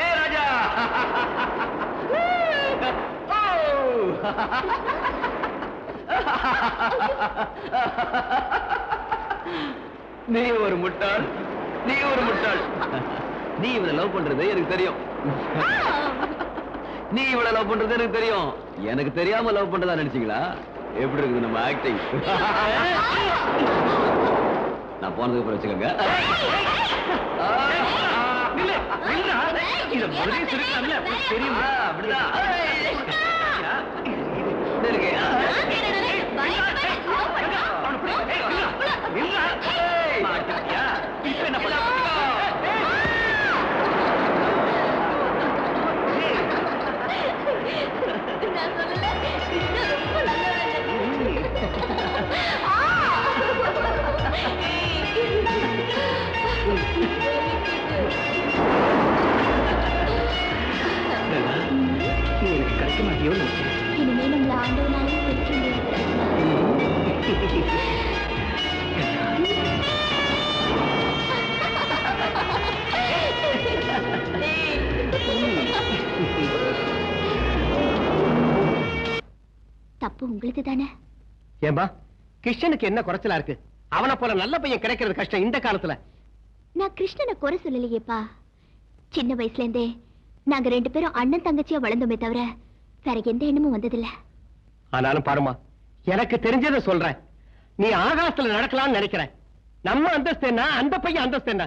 ஏ ராஜா! நீ ஒரு முட்டாள், நீ ஒரு முட்டாள். நீ இவனை லவ் பண்றது எனக்கு தெரியும். நீ இவ்வளவு லவ் பண்றது எனக்கு தெரியும். எனக்கு தெரியாம லவ் பண்றதா நினைச்சீங்களா? எப்படி இருக்குது நம்ம ஆக்டிங்? நான் போனதுக்கு அப்புறம் வச்சுக்கோங்க. தெரியுமா? அப்படிதான் இனிமே நம்மள ஆண்டவனாலே பிரிக்க தப்பு உங்களுக்கு தானே? ஏம்பா, கிருஷ்ணனுக்கு என்ன குறைச்சலா இருக்கு? அவனை போல நல்ல பையன் கிடைக்கிறது கஷ்டம் இந்த காலத்துல. நான் கிருஷ்ணனை குறை சொல்லலையேப்பா. சின்ன வயசுல இருந்தே நாங்க 2 பேரும் அண்ணன் தங்கச்சியா வளர்ந்தோமே தவிர வேற எந்த எண்ணமும் வந்ததில்ல. ஆனாலும் பாருமா, எனக்கு தெரிஞ்சதை சொல்றேன். நீ ஆகாசத்துல நடக்கலாம்னு நினைக்கிற. நம்ம அந்தஸ்து என்ன, அந்த பையன் அந்தஸ்து என்ன?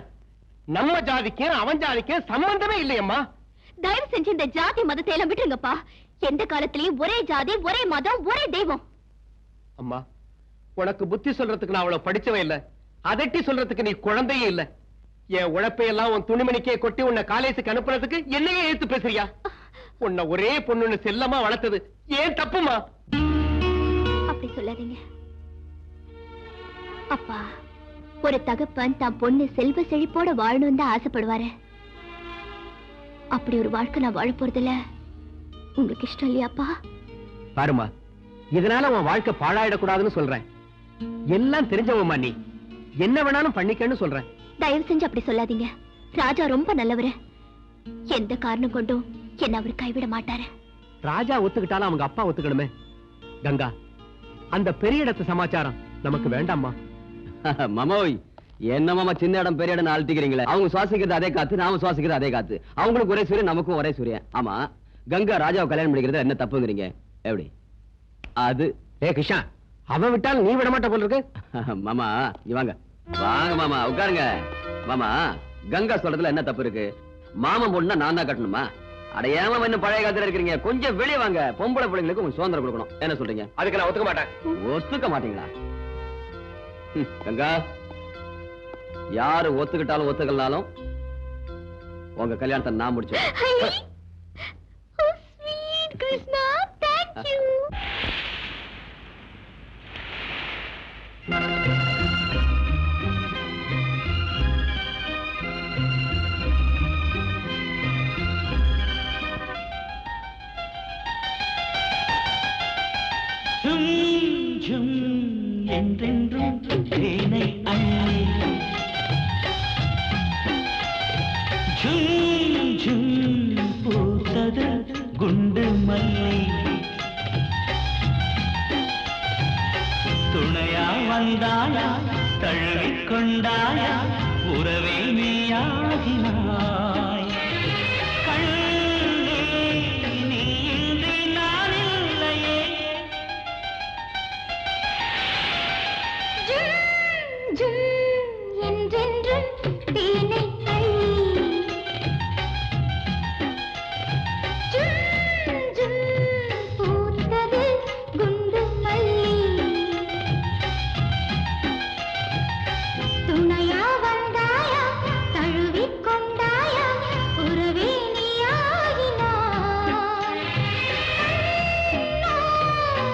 நம்ம ஜாதிக்கும் அவன் ஜாதிக்கும் சம்பந்தமே இல்லையம்மா. தயவு செஞ்சு இந்த ஜாதி மதத்தை எல்லாம் விட்டுருங்கப்பா. எந்த காலத்திலயும் ஒரே ஜாதி, ஒரே மதம், ஒரே தெய்வம். அம்மா, உனக்கு புத்தி சொல்றதுக்கு நான் அவ்வளவு படிச்சவே இல்ல. அதட்டி சொல்றதுக்கு நீ குழந்தையே இல்ல. என் உழைப்பையெல்லாம் உன் துணிமணிக்கே கொட்டி உன்னை காலேஜுக்கு அனுப்புறதுக்கு என்னையே எடுத்து பேசுறியா? உன்னை ஒரே பொண்ணுன்னு செல்லமா வளர்த்தது ஏன் தப்புமா? அப்படி சொல்லாதீங்க அப்பா. ஒரு தகப்பன் தான் பொண்ணு செல்வ செழிப்போட வாழணும் தான் ஆசைப்படுவாரு. அப்படி ஒரு வாழ்க்கை நான் வாழ போறதில்ல. உங்களுக்கு இஷ்டம் இல்லையாப்பா? பாருமா, இதனால உன் வாழ்க்கை பாழாயிடக்கூடாதுன்னு சொல்றேன். எல்லாம் தெரிஞ்சவமா, நீ என்ன வேணாலும் பண்ணிக்கன்னு சொல்றேன். தயவு செஞ்சு அப்படி சொல்லாதீங்க. ராஜா ரொம்ப நல்லவரு. எந்த காரணம் கொண்டும் என்ன அவர் கைவிட மாட்டாரு. ராஜா ஒத்துக்கிட்டாலும் அவங்க அப்பா ஒத்துக்கணுமே. கங்கா, அந்த பெரிய இடத்து சமாச்சாரம் நமக்கு வேண்டாமா? மாமோய், என்ன மாமா சின்ன இடம் பெரிய இடம் அழட்டிக்கிறீங்களே? அவங்க சுவாசிக்கிறது அதே காத்து, நாம சுவாசிக்கிறது அதே காத்து. அவங்களுக்கு ஒரே சூரியன், நமக்கும் ஒரே சூரியன். ஆமா, கங்கா ராஜாவை கல்யாணம் பண்ணிக்கிறது என்ன தப்புங்கிறீங்க? எப்படி அது? கிருஷ்ணா, அவன் விட்டாலும் நீ விட மாட்ட போல இருக்கு. மாமா வாங்க வாங்க மாமா, உட்காருங்க. மாமா, கங்கா சொல்றதுல என்ன தப்பு இருக்கு? மாமன் பொண்ணா நான் தான் கட்டணுமா? அடையாம இன்னும் பழைய காலத்துல இருக்கிறீங்க. கொஞ்சம் வெளியே வாங்க. பொம்பளை பிள்ளைங்களுக்கு கொஞ்சம் சுதந்திரம் கொடுக்கணும். என்ன சொல்றீங்க? அதுக்கு நான் ஒத்துக்க மாட்டேன். ஒத்துக்க மாட்டீங்களா? கங்கா, யாரு ஒத்துக்கிட்டாலும் ஒத்துக்கலனாலும் உங்க கல்யாணத்தை நான் முடிச்சேன். Krishna, thank you. என்றென்றும் தேனை அள்ளி ஜும் ஜும் பூத்தது குண்டு மல்லி. துணையா வந்தாயா, தழுவிக் கொண்டாயா, உறவே நீயாகினாய். கண்ணே, நீ இன்றி நான் இல்லையே. என்றென்றும் தேனை அள்ளி ஜும் ஜும் பூத்தது குண்டு மல்லி. துணையா வந்தாயா, தழுவிக் கொண்டாயா, உறவே நீயாகினாய்.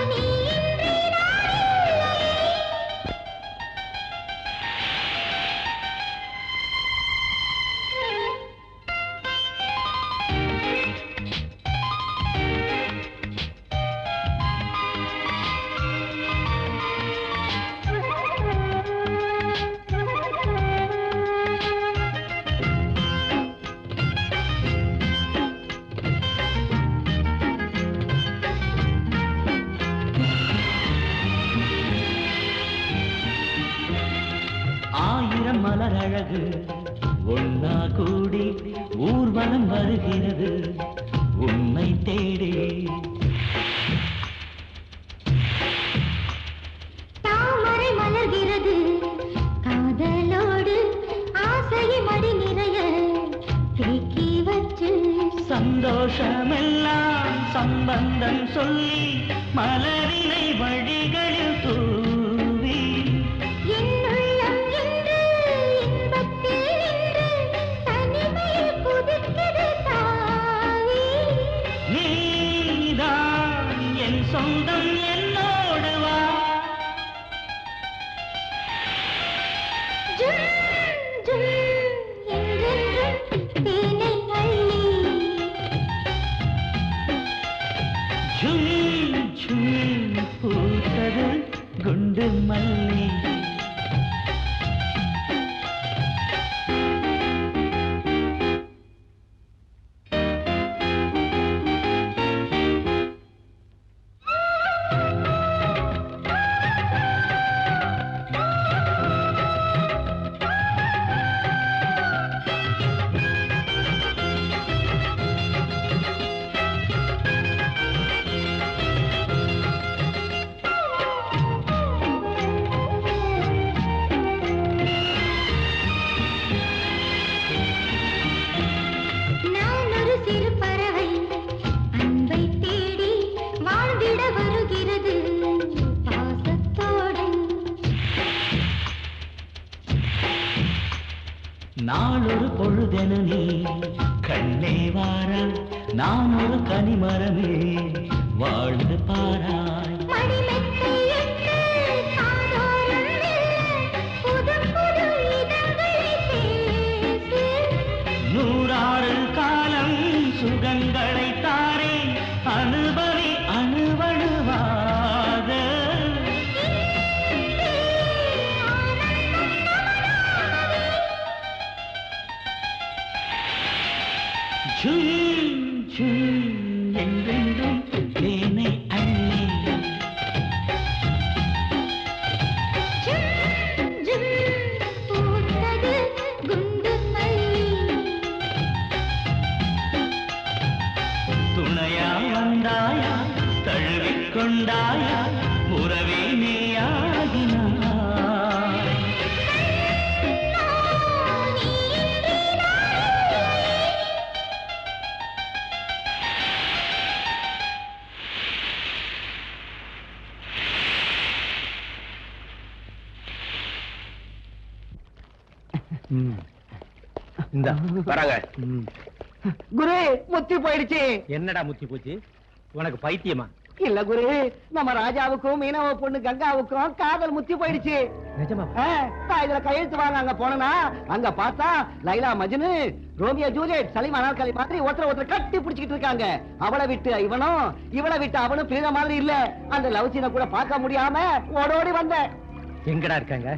நீ இன்றி நான் இல்லையே. ஆயிரம் மலர் அழகு ஒன்னா கூடி ஊர்வலம் வருகிறது உன்னை தேடி. தாமரை மலர்கிறது காதலோடு ஆசையை மடி நிறைய தேக்கி வச்சு சந்தோஷமெல்லாம் சம்பந்தம் சொல்லி மலரினை வழிகளில் தூவி என்னுள்ளம் என்று இன்பத்தில் நின்று தனிமையில் புதுக்கிது தாவி. நீதான் என் சொந்தம் என்னோடு வா. ஜும் ஜும் என்றென்றும் தேனை அள்ளி ஜும் ஜும் பூத்தது குண்டு மல்லி. நான் ஒரு சிறு பறவை அன்பை தேடி வாழ்ந்திட வருகிறது பாசத்தோடு. நாளொரு பொழுதென நீ கண்ணே வாரா, நான் ஒரு கனிமரமே வாழ்ந்து பாராய். மடிமெத்தை என்று காதோரம் மெல்ல புது புது இதழ்களை பேசு. 100 காலம் சுகங்களை தாரே அனுபவி அணுவணுவாக. ஜும் ஜும் என்றென்றும் தேனை அள்ளி. ஜும் ஜும் பூத்தது குண்டு மல்லி. துணையா வந்தாயா தழுவிக் கொண்டாயா உறவே நீயாகினாய். இந்த வராங்க. குரு முத்தி போயிடுச்சு. என்னடா முத்தி போச்சு? உனக்கு பைத்தியமா? இல்ல குரு, நம்ம ராஜாவுக்கும் மீனவ பொண்ணு கங்காவுக்கும் காதல் முத்தி போயிடுச்சு. நிஜமா? நான் இதுல கையெழுத்து வாங்க அங்க போனா அங்க பார்த்தா லைலா மஜ்னு, ரோமியோ ஜூலியட், சலீம் அனார்கலி மாதிரி ஒருத்தர் கட்டி பிடிச்சிட்டு இருக்காங்க. அவளை விட்டு இவனும் இவளை விட்டு அவனும் பிரிந்த மாதிரி இல்ல. அந்த லவ் சீனை கூட பார்க்க முடியாம ஓடோடி வந்தேன். எங்கடா இருக்காங்க?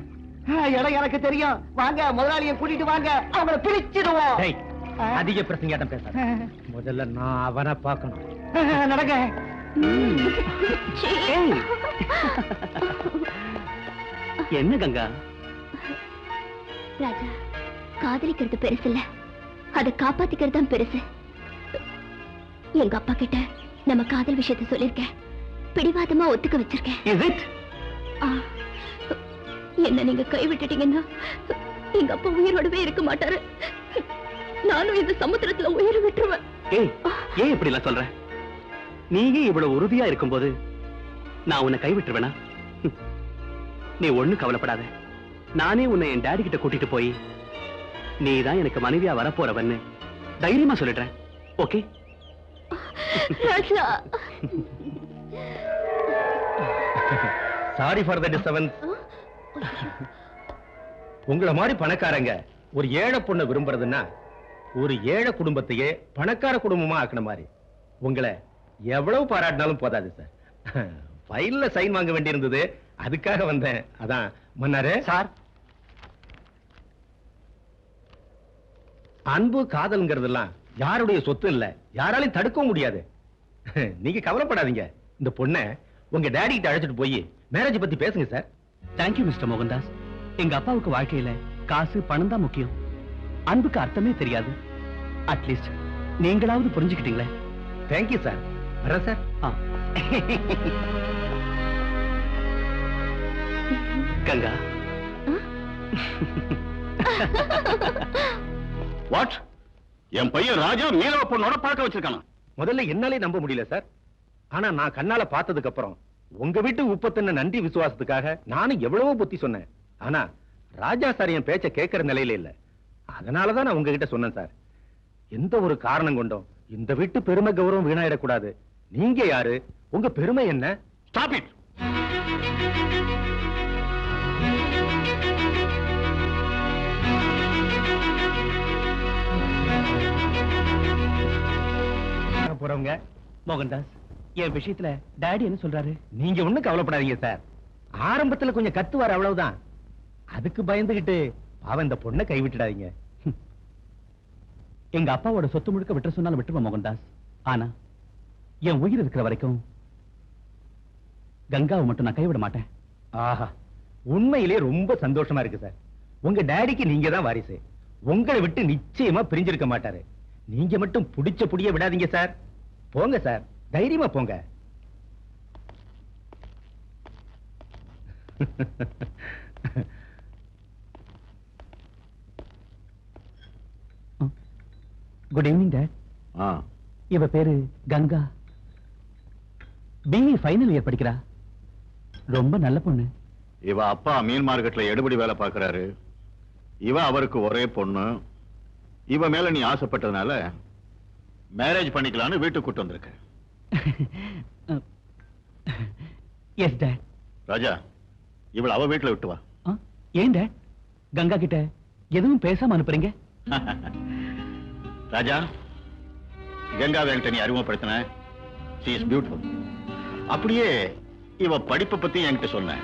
இடம் எனக்கு தெரியும். வாங்க முதலாளியை கூட்டிட்டு வாங்க, அவங்களை பிரிச்சிடுவோம். டேய், அதிக பிரசங்காட்டம் பேசாத. முதல்ல நான் அவனை பார்க்கணும். நடங்க. என்ன கங்கா? ராஜா, காதலிக்கிறது பெருசு இல்ல, அதை காப்பாத்திக்கிறது தான் பெருசு. எங்க அப்பா கிட்ட நம்ம காதல் விஷயத்தை சொல்லிருக்கேன். பிடிவாதமா ஒத்துக்க வச்சிருக்கேன். Is it? ஆ, என்ன நீங்க கைவிட்டுட்டீங்கன்னா எங்க அப்பா உயிரோடவே இருக்க மாட்டாரு. நானும் இந்த சமுத்திரத்துல உயிர் விட்டுருவேன். ஏய், ஏன் இப்படி எல்லாம் சொல்ற? நீயே இவ்வளவு உறுதியா இருக்கும்போது நான் உன்னை கைவிட்டுருவேனா? நீ ஒண்ணு கவலைப்படாத. நானே உன்னை என் டாடி கிட்ட கூட்டிட்டு போய் நீதான் எனக்கு மனைவியா வரப்போறவன்னு தைரியமா சொல்லிடுறேன். Okay? Raja, sorry for the disturbance. உங்கள மாதிரி பணக்காரங்க ஒரு ஏழை பொண்ணை விரும்புறதுன்னா ஒரு ஏழை குடும்பத்தையே பணக்கார குடும்பமா ஆக்கின மாதிரி. உங்களை எவ்வளவு பாராட்டினாலும் போதாது சார். ஃபைல்ல சைன் வாங்க வேண்டியிருந்தது, அதுக்காக வந்தேன். அதான் மன்னாரே. சார், அன்பு காதல்ங்கிறதெல்லாம் யாருடைய சொத்து இல்ல, யாராலையும் தடுக்கவும் முடியாது. நீங்க கவலைப்படாதீங்க. இந்த பொண்ணை உங்க டாடி கிட்ட அழைச்சிட்டு போய் மேரேஜ் பத்தி பேசுங்க சார். Thank you mister Mohandas. எங்க அப்பாவுக்கு வாழ்க்கையில காசு பணம் தான் முக்கியம். அன்புக்கு அர்த்தமே தெரியாது. அட்லீஸ்ட் நீங்களாவது புரிஞ்சுக்கிட்டீங்களே. Thank you sir. வரேன் சார். கங்கா. வாட்? என் பையன் ராஜா மீனவ பொண்ணோட பழக்க வச்சிருக்கானா? முதல்ல என்னாலே நம்ப முடியல சார். ஆனா நான் கண்ணால பார்த்ததுக்கு அப்புறம் உங்க வீட்டு உப்பத்தின நன்றி விசுவாசத்துக்காக நானும் எவ்வளவோ புத்தி சொன்னேன். ஆனா ராஜா சார் என் பேச்ச கேட்கிற நிலையில இல்ல. அதனாலதான் நான் உங்ககிட்ட சொன்னேன் சார். எந்த ஒரு காரணம் கொண்டும் இந்த வீட்டு பெருமை கௌரவம் வீணாயிடக்கூடாது. நீங்க யாரு? உங்க பெருமை என்ன? Stop it. போறவங்க மோகன்தாஸ், என் விஷயத்துல டாடி என்ன சொல்றாரு? நீங்க ஒண்ணும் கவலைப்படாதீங்க சார். ஆரம்பத்துல கொஞ்சம் கத்துவார், அவ்வளவுதான். அதுக்கு பயந்துகிட்டு அவன் இந்த பொண்ணை கைவிட்டுடாதீங்க. எங்க அப்பாவோட சொத்து முழுக்க விட்டுற சொன்னாலும் விட்டுருவோம் மோகன்தாஸ். ஆனா என் உயிர் இருக்கிற வரைக்கும் கங்காவை மட்டும் நான் கைவிட மாட்டேன். ஆஹா, உண்மையிலே ரொம்ப சந்தோஷமா இருக்கு சார். உங்க டாடிக்கு நீங்க தான் வாரிசு. உங்களை விட்டு நிச்சயமா பிரிஞ்சிருக்க மாட்டாரு. நீங்க மட்டும் புடிச்ச புடிய விடாதீங்க சார். போங்க சார், தைரியமா போங்க. Good evening dot. இவ பேரு கங்கா. பிஇ ஃபைனல் இயர் படிக்கிறா. ரொம்ப நல்ல பொண்ணு. இவ அப்பா மீன் மார்க்கெட்ல எடுபடி வேலை பார்க்கறாரு. இவ அவருக்கு ஒரே பொண்ணு. இவ மேல நீ ஆசைப்பட்டதுனால மேரேஜ் பண்ணிக்கலாம்னு வீட்டுக்கு கூட்டு வந்திருக்க. S dot. ராஜா, இவள அவ வீட்டுல விட்டு வா. ஏன் டாட் கங்கா கிட்ட எதுவும் பேசாம அனுப்புறீங்க? ராஜா, கங்காவை என்கிட்ட நீ அறிமுகப்படுத்தின. she is beautiful. அப்படியே இவ படிப்பை பத்தி என்கிட்ட சொன்ன.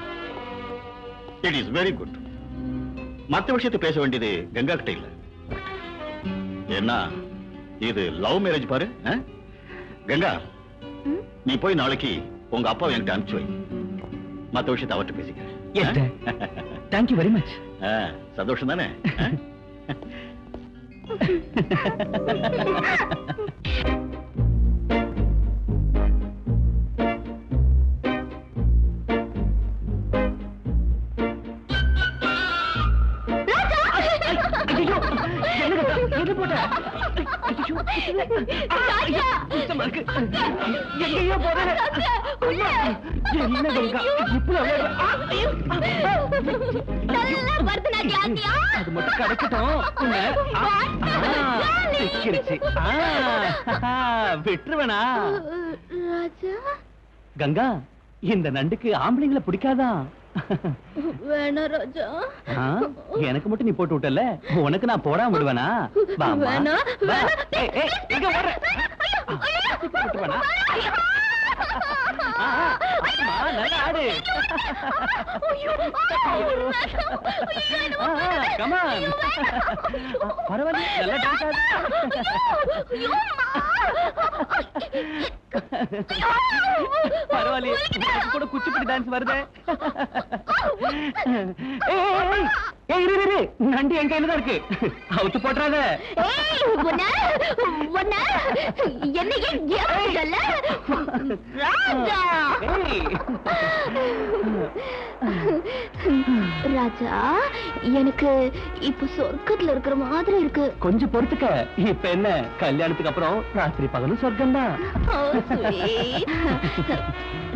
it is very good. மத்த விஷயத்தை பேச வேண்டியது கங்கா கிட்ட இல்ல. என்ன இது லவ் மேரேஜ் பாரு. கங்கா, நீ போய் நாளைக்கு உங்க அப்பாவை என்கிட்ட அனுப்பிச்சு வை. மத்த விஷயத்தை அவர்கிட்ட பேசிக்கிறேன். Yes dot. Thank you very much. சந்தோஷம் தானே? அது மட்டும் கிடைக்கட்டும். விட்டுருவேனா? கங்கா, இந்த நண்டுக்கு ஆம்பளைங்களை பிடிக்காதா? வேணா ராஜா. எனக்கு மட்டும் நீ போட்டு விட்டல, உனக்கு நான் போடாம விடுவேனா? வேணா, நல்லா ஆடு. கமான், பரவாயில்ல, நல்லா டான்ஸ் ஆடு. பரவாயில்ல, கூட குச்சிப்புடி டான்ஸ் வருது. நண்டி என் கையில தான் இருக்கு, அவுத்து போட்டுறாத. ராஜா, எனக்கு இப்ப சொர்க்கத்துல இருக்கிற மாதிரி இருக்கு. கொஞ்சம் பொறுத்துக்க. இப்ப என்ன, கல்யாணத்துக்கு அப்புறம் ராத்திரி பகலும் சொர்க்கம் தான்.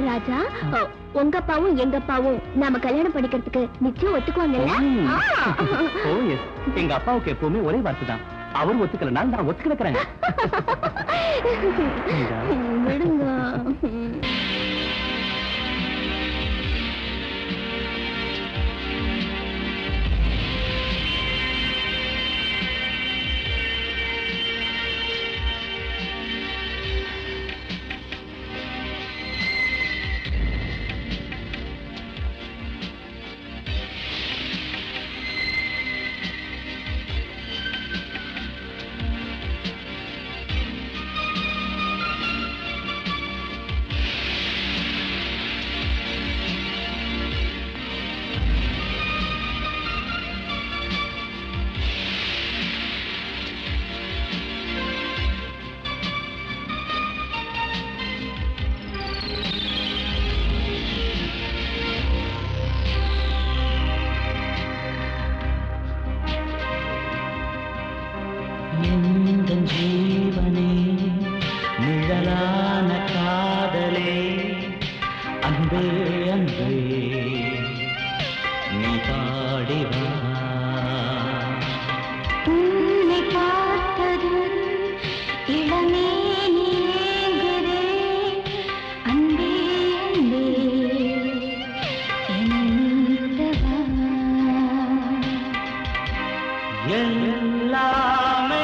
ராஜா, உங்க அப்பாவும் எங்க அப்பாவும் நாம கல்யாணம் பண்ணிக்கிறதுக்கு நிச்சயம் ஒத்துக்குவாங்கல்ல? எங்க அப்பாவுக்கு எப்பவுமே ஒரே வார்த்தை தான், அவர் ஒத்துக்கலனால நான் ஒத்துக்கிறேன். விடுங்க. எல்லாமே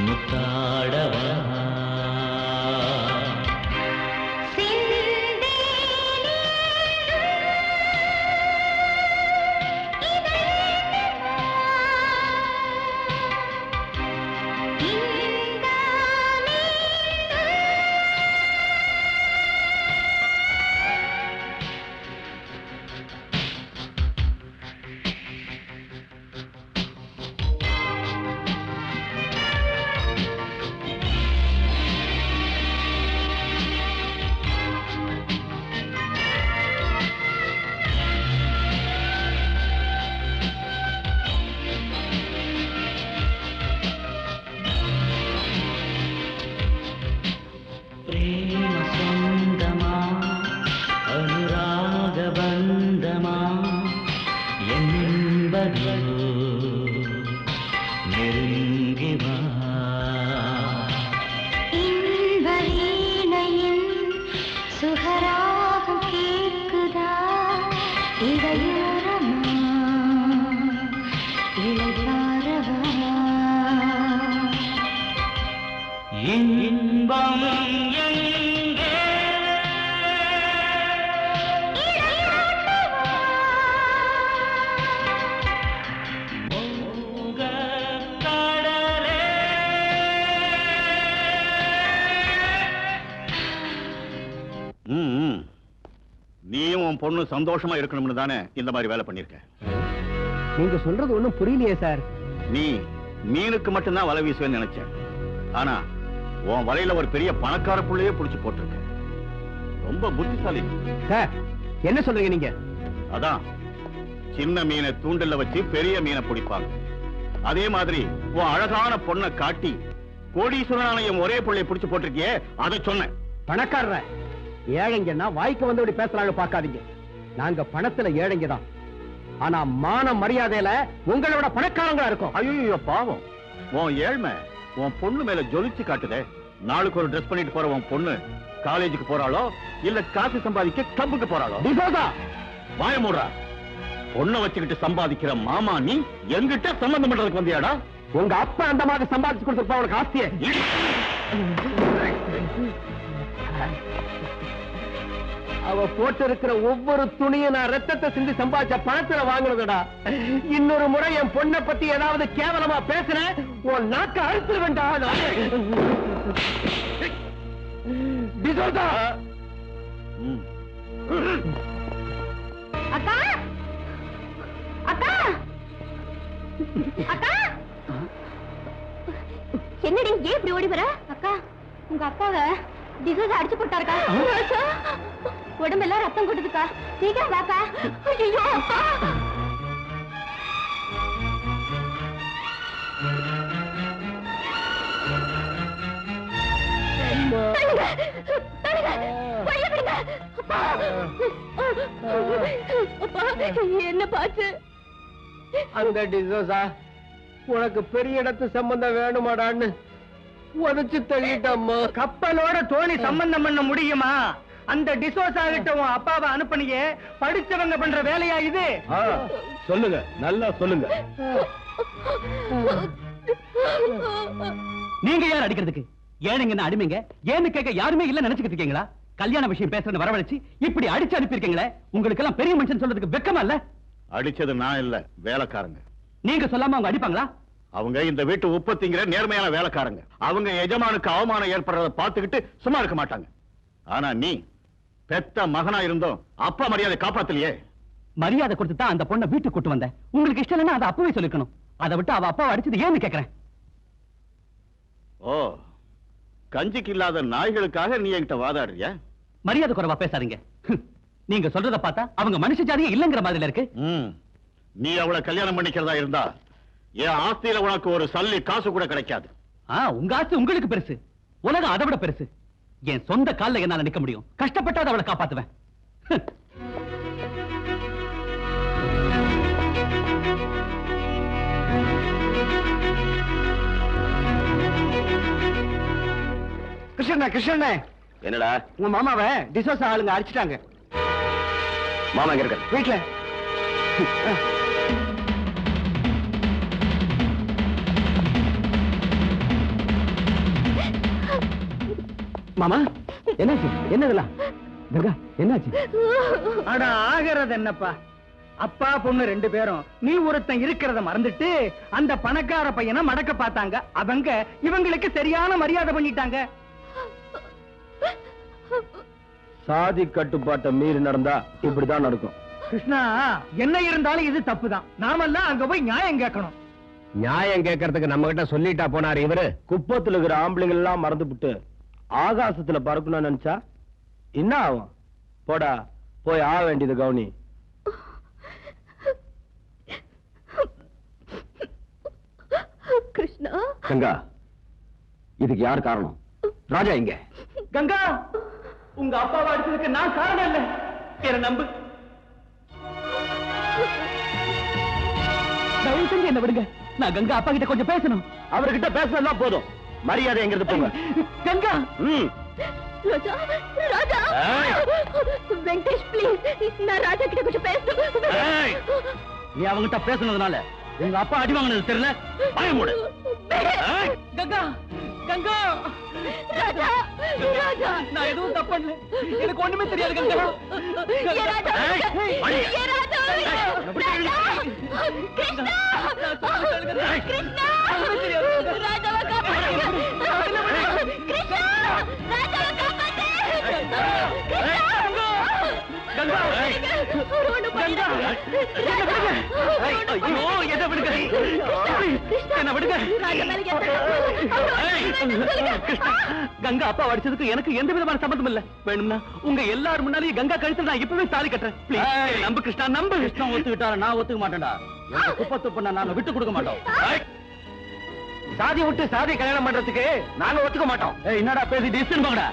முத்தாடவா இன்பம் எங்கே கடலே நீயும் உன் பொண்ணு சந்தோஷமா இருக்கணும்னு தானே இந்த மாதிரி வேலை பண்ணிருக்க. நீங்க சொல்றது ஒண்ணும் புரியலையே சார். நீ மீனுக்கு மட்டும்தான் வலை வீசுவேன்னு நினைச்சேன். ஆனா உன் வலையில ஒரு பெரிய பணக்கார புள்ளையே புடிச்சு போட்டிருக்க. ரொம்ப புத்திசாலி சார். என்ன சொல்றீங்க நீங்க? அதான் சின்ன மீனை தூண்டில வச்சு பெரிய மீனை பிடிப்பாங்க. அதே மாதிரி உன் அழகான பொண்ணை காட்டி கோடீஸ்வரனான என் ஒரே பிள்ளையை புடிச்சு போட்டிருக்கியே, அதை சொன்னேன். பணக்காரர ஏழைங்கன்னா வாய்க்கு வந்து இப்படி பேசுறாங்க பாக்காதீங்க. நாங்க பணத்துல ஏழைங்க தான். ஆனா மான மரியாதையில உங்களோட பணக்காரங்களா இருக்கும். ஐயோ பாவம், உன் ஏழ்மை உன் பொண்ணு மேல ஜொலிச்சு காட்டுதே. நாளுக்கு ஒரு ட்ரெஸ் பண்ணிட்டு போற உன் பொண்ணு காலேஜுக்கு போறாளோ இல்ல காசு சம்பாதிக்க கிளப்புக்கு போறாளோ? வாய மூடுறா. பொண்ணை வச்சுக்கிட்டு சம்பாதிக்கிற மாமா நீ எங்கிட்ட சம்பந்தம் பண்றதுக்கு வந்தியாடா? உங்க அப்பா அந்த மாதிரி சம்பாதிச்சு கொடுத்துருப்பா உனக்கு ஆஸ்தியே. அவ போட்டு இருக்கிற ஒவ்வொரு துணியும் நான் ரத்தத்தை சிந்தி சம்பாதிச்ச பணத்துல வாங்குறதுடா. இன்னொரு முறை என் பொண்ணை பத்தி ஏதாவது கேவலமா பேசுறேன், உன் நாக்க அழுத்து வேண்டாம். அக்கா அக்கா அக்கா, என்னடி ஏன் இப்படி ஓடி வர? அக்கா, உங்க அப்பாவை டிசோஸ் அடிச்சு போட்டாருக்கா. உடம்பெல்லாம் ரத்தம் கொட்டுதுக்கா, சீக்கிரம் வாக்கா. ஐயோ அப்பா. என்ன பாச்சு? அந்த டிசோசா உனக்கு பெரிய இடத்து சம்பந்தம் வேணுமாடான்னு உதச்சு தள்ளிட்டம்மா. கப்பலோட தோணி சம்பந்தம் பண்ண முடியுமா? அந்த டிசோசா கிட்ட உன் அப்பாவை அனுப்பினியே, படிச்சவங்க பண்ற வேலையா இது? சொல்லுங்க, நல்லா சொல்லுங்க. நீங்க யார் அடிக்கிறதுக்கு? ஏழைங்க அடிமைங்க ஏன்னு கேட்க யாருமே இல்ல நினைச்சுக்கிட்டு இருக்கீங்களா? கல்யாண விஷயம் பேசுறேன்னு வரவழைச்சு இப்படி அடிச்சு அனுப்பியிருக்கீங்களே, உங்களுக்கு எல்லாம் பெரிய மனுஷன் சொல்றதுக்கு வெக்கமா இல்ல? அடிச்சது நான் இல்ல, வேலைக்காரங்க. நீங்க சொல்லாம அவங்க அடிப்பாங்களா? அவங்க இந்த வீட்டு உற்பத்திங்கிற நேர்மையான வேலைக்காரங்க. அவங்க எஜமானுக்கு அவமானம் ஏற்படுறத பார்த்துக்கிட்டு சும்மா இருக்க மாட்டாங்க. ஆனா நீ பெத்த மகனா இருந்தோம் அப்பா மரியாதை காப்பாத்தலையே. மரியாதை கொடுத்து தான் அந்த பொண்ணை வீட்டுக்கு கூட்டு வந்தேன். உங்களுக்கு இஷ்டம் இல்லைன்னா அதை அப்பவே சொல்லிக்கணும். அதை விட்டு அவ அப்பாவை அடிச்சது ஏன்னு கேக்குறேன். ஓ, கஞ்சிக்கு இல்லாத நாய்களுக்காக நீ என்கிட்ட வாதாடுறியா? மரியாதை குறைவா பேசாதீங்க. நீங்க சொல்றத பார்த்தா அவங்க மனுஷ ஜாதியே இல்லங்கிற மாதிரி இருக்கு. நீ அவளை கல்யாணம் பண்ணிக்கிறதா இருந்தா என் ஆஸ்தியில உனக்கு ஒரு சல்லி காசு கூட கிடைக்காது. உங்க ஆஸ்தி உங்களுக்கு பெருசு, உலகம் அதை விட பெருசு. என் சொந்த கால்ல என்னால நிக்க முடியும். கஷ்டப்பட்டாத அவளை காப்பாத்துவேன். கிருஷ்ண என்னடா உங்க மாமாவை டிசோசா ஆளுங்க அடிச்சிட்டாங்க. மாமா எங்க இருக்க? வீட்டுல. மாமா என்னாச்சு? என்னதெல்லாம் கங்கா என்னாச்சு? அட ஆகிறது என்னப்பா, அப்பா பொண்ணு 2 பேரும் நீ ஒருத்தன் இருக்கிறத மறந்துட்டு அந்த பணக்கார பையனை மடக்க பார்த்தாங்க. அவங்க இவங்களுக்கு சரியான மரியாதை பண்ணிட்டாங்க. சாதி கட்டுப்பாட்டை மீறி நடந்தா இப்படிதான் நடக்கும். கிருஷ்ணா, என்ன இருந்தாலும் இது தப்புதான். நாமெல்லாம் அங்க போய் நியாயம் கேட்கணும். நியாயம் கேட்கறதுக்கு நம்ம கிட்ட சொல்லிட்டா போனாரு இவரு. குப்பத்துல இருக்கிற ஆம்பளைங்க எல்லாம் மறந்துபிட்டு ஆகாசத்துல பறக்கணும்னு நினைச்சா என்ன ஆகும்? போடா, போய் ஆக வேண்டியது கவுனி. கிருஷ்ணா, கங்கா, இதுக்கு யார் காரணம்? ராஜா இங்க. கங்கா, உங்க அப்பாவை அடிச்சதுக்கு நான் காரணம் இல்ல. என்ன நம்பு. தயவு செஞ்சு என்ன விடுங்க. நான் கங்கா அப்பா கிட்ட கொஞ்சம் பேசணும். அவர்கிட்ட பேசலாம் போதும், மரியாதை எங்கிறது போங்க. கங்கா, ராஜா, ராஜா, வெங்கடேஷ் ப்ளீஸ், நான் ராஜா கிட்ட கொஞ்சம் பேசணும். நீ அவங்கிட்ட பேசுனதுனால உங்க அப்பா அடி வாங்கினது தெரியல. பயமுடு. கங்கா, கங்கா, ராஜா, ராஜா, நான் எதுவும் தப்பு பண்ணல. எனக்கு ஒண்ணுமே தெரியாது கங்கா. ஏ ராஜா, ஏ ராஜா, கிருஷ்ணா, கிருஷ்ணா, ராஜாவை காப்பாத்துங்க. கிருஷ்ணா, ராஜாவை காப்பாத்து. கங்கா, கங்கா, ஐயோ, என்ன விடுங்க, என்ன விடுங்க. கங்கா அப்பா அடிச்சதுக்கு எனக்கு எந்த விதமான சம்பந்தம் இல்ல. வேணும்னா உங்க எல்லாரும் முன்னாலேயே கங்கா கழுத்துல நான் இப்பவே தாலி கட்டுறேன். Please, நம்பு கிருஷ்ணா, நம்பு. கிருஷ்ணா ஒத்துக்கிட்டார, நான் ஒத்துக்க மாட்டேன்டா. எனக்கு குப்பத்து பண்ண நாங்க விட்டு கொடுக்க மாட்டோம். சாதி விட்டு சாதி கல்யாணம் பண்றதுக்கு நாங்க ஒத்துக்க மாட்டோம். என்னடா பேசி டிஸ்டன் போங்கடா.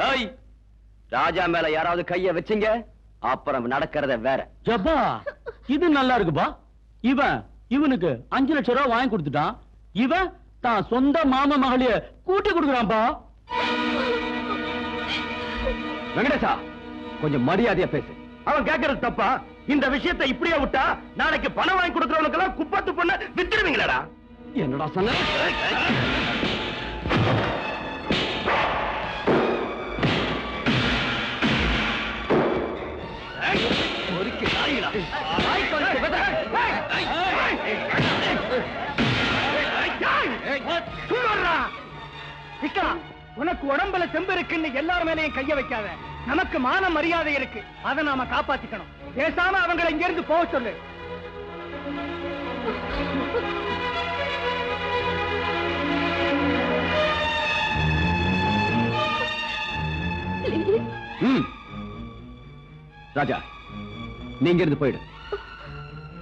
ஏய், ராஜா மேல யாராவது கைய வச்சீங்க அப்புறம் நடக்கிறத வேற. ஜப்பா, இது நல்லா இருக்குப்பா. இவனுக்கு 5 லட்சம் ரூபாய் வாங்கி கொடுத்துட்டான். இவன் தான் சொந்த மாமா மகளைய கூட்டி கொடுக்குறான்பா. வெங்கடேசா, கொஞ்சம் மரியாதையா பேசு. அவன் கேட்கறது தப்பா? இந்த விஷயத்தை இப்படியே விட்டா நாளைக்கு பணம் வாங்கி கொடுக்கறவனுக்கு எல்லாம் குப்பத்து பண்ண வித்துருவீங்களா? என்னடா சொன்ன? உனக்கு உடம்புல செம்பு இருக்குன்னு எல்லார் மேலையும் கைய வைக்காத. நமக்கு மான மரியாதை இருக்கு, அதை நாம காப்பாத்திக்கணும். பேசாம அவங்களை இங்க இருந்து போக சொல்லு. ராஜா, நீங்க இருந்து போயிடு.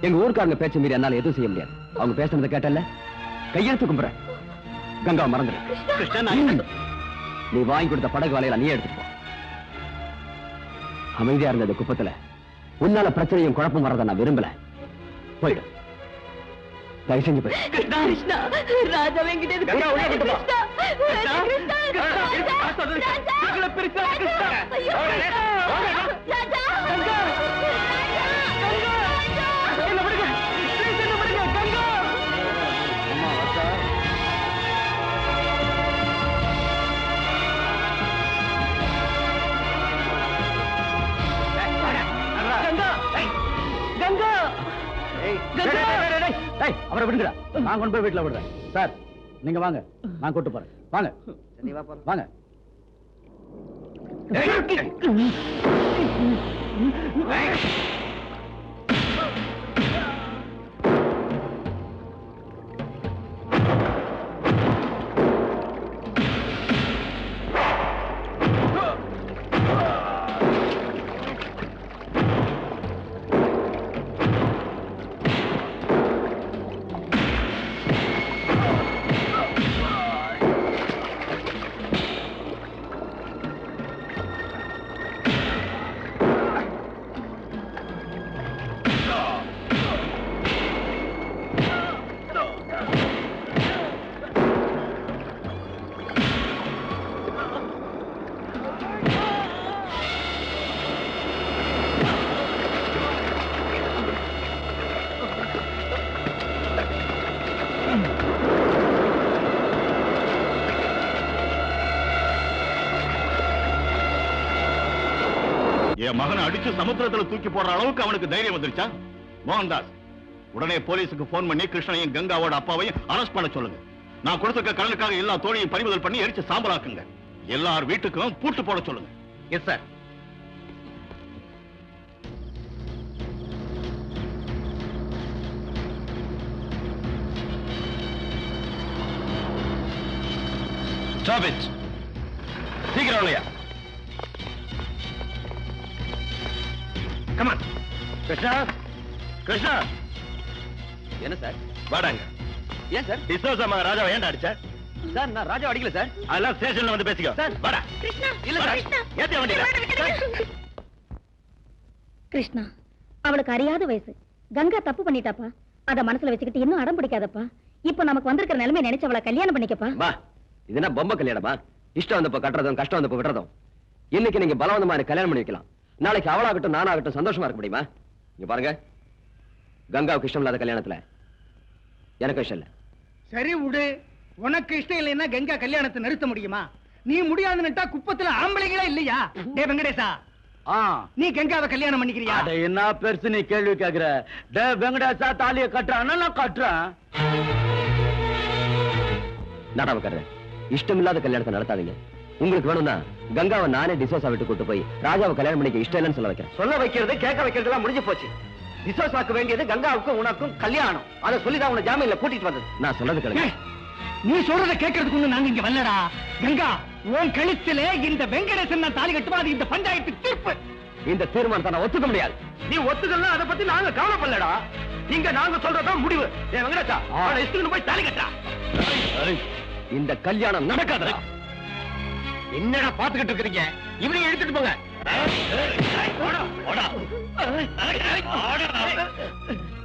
எங்க ஊருக்காரங்க பேச்ச மீறி என்னால எதுவும் செய்ய முடியாது. அவங்க பேசுறத கேட்டல, கையெழுத்து கும்புற. கங்கா மறந்துடு. கிருஷ்ணன், நீ வாங்கி கொடுத்த படகு வலையில நீ எடுத்துட்டு போ. அமைதியா இருந்த குப்பத்துல உன்னால பிரச்சனையும் குழப்பம் வரத நான் விரும்பல. போயிடு, தயவு செஞ்சு போயிடு. கிருஷ்ணா, ராஜா வெங்கிட்ட அப்புறம் விடுங்கடா, நான் கொண்டு போய் வீட்டுல விடுறேன். சார் நீங்க வாங்க, நான் கூட்டு போறேன். வாங்க வாங்க. என் மகனை அடிச்சு சமுத்திரத்துல தூக்கி போடுற அளவுக்கு அவனுக்கு தைரியம் வந்துருச்சா? மோகன்தாஸ், உடனே போலீஸுக்கு போன் பண்ணி கிருஷ்ணனையும் கங்காவோட அப்பாவையும் அரெஸ்ட் பண்ண சொல்லுங்க. நான் கொடுத்துருக்க கடனுக்காக எல்லா தோழியும் பறிமுதல் பண்ணி எரிச்சு சாம்பலாக்குங்க. எல்லார் வீட்டுக்கும் பூட்டு போட சொல்லுங்க. Yes sir. Stop it. சீக்கிரம் இல்லையா? Come on. கிருஷ்ணா, கிருஷ்ணா, என்ன சார்? வாடாங்க. ஏன் சார்? டிசோசா மகன் ராஜாவை ஏன்டா அடிச்ச? சார் நான் ராஜா அடிக்கல சார். அதெல்லாம் ஸ்டேஷன்ல வந்து பேசிக்கோ. சார், வாடா. இல்ல சார். ஏத்தி வண்டியில. கிருஷ்ணா, அவளுக்கு அறியாத வயசு. கங்கா தப்பு பண்ணிட்டாப்பா. அத மனசுல வச்சுக்கிட்டு இன்னும் அடம் பிடிக்காதப்பா. இப்ப நமக்கு வந்திருக்கிற நிலைமை நினைச்சு அவளை கல்யாணம் பண்ணிக்கப்பா. மா, இது என்ன பொம்மை கல்யாணமா? இஷ்டம் வந்தப்ப கட்டுறதும் கஷ்டம் வந்தப்ப விடுறதும். இன்னைக்கு நீங்க பலவந்தமா எனக்கு கல்யாணம் பண்ணி வைக்கலாம். நாளைக்கு அவளாகட்டும் நானாகட்டும் சந்தோஷமா இருக்க முடியுமா? இங்க பாருங்க, கங்காவுக்கு இஷ்டம் இல்லாத கல்யாணத்துல எனக்கு இஷ்டம் இல்ல. சரி விடு. உனக்கு இஷ்டம் இல்லைன்னா கங்கா கல்யாணத்தை நிறுத்த முடியுமா? நீ முடியாதுன்னுட்டா குப்பத்துல ஆம்பளைங்களே இல்லையா? டே வெங்கடேசா, நீ கங்காவை கல்யாணம் பண்ணிக்கிறியா? அட என்ன பெருசு நீ கேள்வி கேக்குற? டே வெங்கடேசா தாலிய கட்டுறான், நான் கட்டுறேன். நாடாம கட்டுறேன். இஷ்டம் இல்லாத கல்யாணத்தை நடத்தாதீங்க. உங்களுக்கு வேணும்னா கங்காவை நானே டிசோசா விட்டு கூட்டு போய் ராஜாவை கல்யாணம் பண்ணிக்க இஷ்டம் இல்லைன்னு சொல்ல வைக்கிறேன். சொல்ல வைக்கிறது கேட்க வைக்கிறது எல்லாம் முடிஞ்சு போச்சு. டிசோசாக்கு வேண்டியது கங்காவுக்கும் உனக்கும் கல்யாணம். அதை சொல்லிதான் உன ஜாமீன்ல கூட்டிட்டு வந்தது. நான் சொல்றது கேளுங்க. நீ சொல்றத கேட்கறதுக்கு நாங்க இங்க வரலடா. கங்கா, உன் கழுத்திலே இந்த வெங்கடேசன் தாலி கட்டுமா? அது இந்த பஞ்சாயத்து தீர்ப்பு. இந்த தீர்மானத்தை நான் ஒத்துக்க முடியாது. நீ ஒத்துக்கலாம், அதை பத்தி நாங்க கவலைப்படலடா. இங்க நாங்க சொல்றதான் முடிவு. ஏ வெங்கடேசா, அவனை இஷ்டத்துக்கு போய் தாலி கட்டா. இந்த கல்யாணம் நடக்காதா? என்னடா பாத்துக்கிட்டு இருக்கீங்க? இவனையும் எடுத்துட்டு போங்க.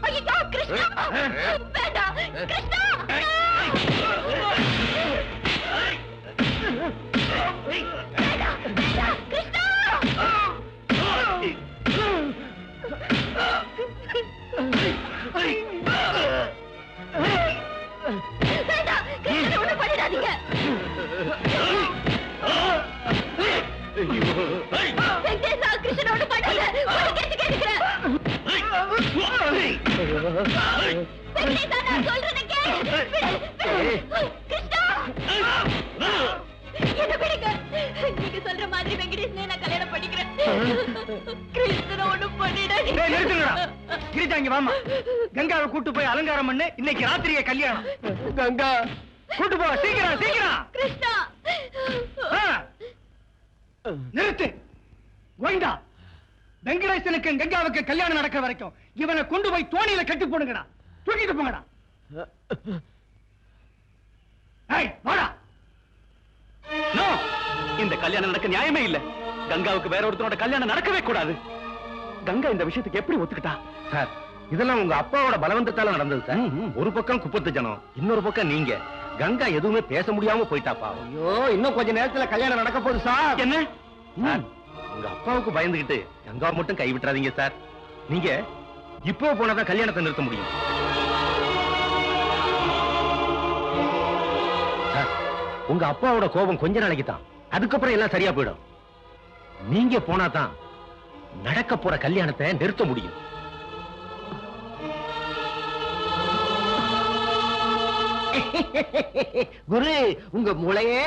ஐயோ கிருஷ்ணா, வேண்டாம் கிருஷ்ணா. ஒண்ணு பண்ணிடாதீங்க. வெங்கடேசா, கிருஷ்ணனோட பண்ணல. ஒரு கேட்டு கேட்டுக்கிறேன். வெங்கடேசா, நான் சொல்றத கேளு. கிருஷ்ணா, என்ன விடுங்க. நீங்க சொல்ற மாதிரி வெங்கடேசனை நான் கல்யாணம் பண்ணிக்கிறேன். கிருஷ்ணனை ஒண்ணும் பண்ணிடாதீங்க. நிறுத்துங்கடா. கிரிஜா, இங்க வாமா. கங்காவை கூட்டு போய் அலங்காரம் பண்ணு. இன்னைக்கு ராத்திரியே கல்யாணம். கங்கா கூட்டு போ. சீக்கிரம் சீக்கிரம். கிருஷ்ணா, நிறுத்து. கோவிந்தா, வெங்கடேசனுக்கு கங்காவுக்கு கல்யாணம் நடக்கிற வரைக்கும் இவனை கொண்டு போய் தோணியில கட்டி போடுங்கடா. தூக்கிட்டு போங்கடா. வாடா. நோ, இந்த கல்யாணம் நடக்க நியாயமே இல்ல. கங்காவுக்கு வேற ஒருத்தரோட கல்யாணம் நடக்கவே கூடாது. கங்கா இந்த விஷயத்துக்கு எப்படி ஒத்துக்கிட்டா? சார், இதெல்லாம் உங்க அப்பாவோட பலவந்தத்தால நடந்தது சார். ஒரு பக்கம் குப்பத்து ஜனம், இன்னொரு பக்கம் நீங்க. கங்கா எதுவுமே பேச முடியாம போயிட்டாப்பா. ஐயோ, இன்னும் கொஞ்ச நேரத்துல கல்யாணம் நடக்க போகுது சார். என்ன சார், உங்க அப்பாவுக்கு பயந்துகிட்டு கங்காவை மட்டும் கைவிட்டுறாதீங்க சார். நீங்க இப்போ போனாதான் கல்யாணத்தை நிறுத்த முடியும். சார், உங்க அப்பாவோட கோபம் கொஞ்ச நாளைக்கு தான், அதுக்கப்புறம் எல்லாம் சரியா போயிடும். நீங்க போனாதான் நடக்க போற கல்யாணத்தை நிறுத்த முடியும். குரு உங்க மூளையே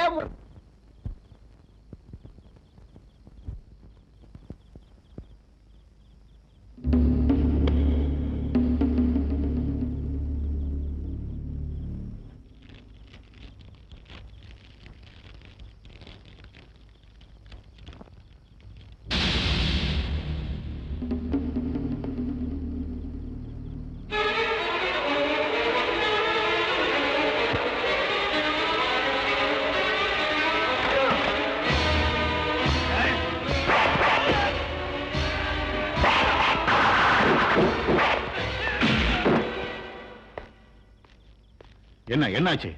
என்னாச்சு?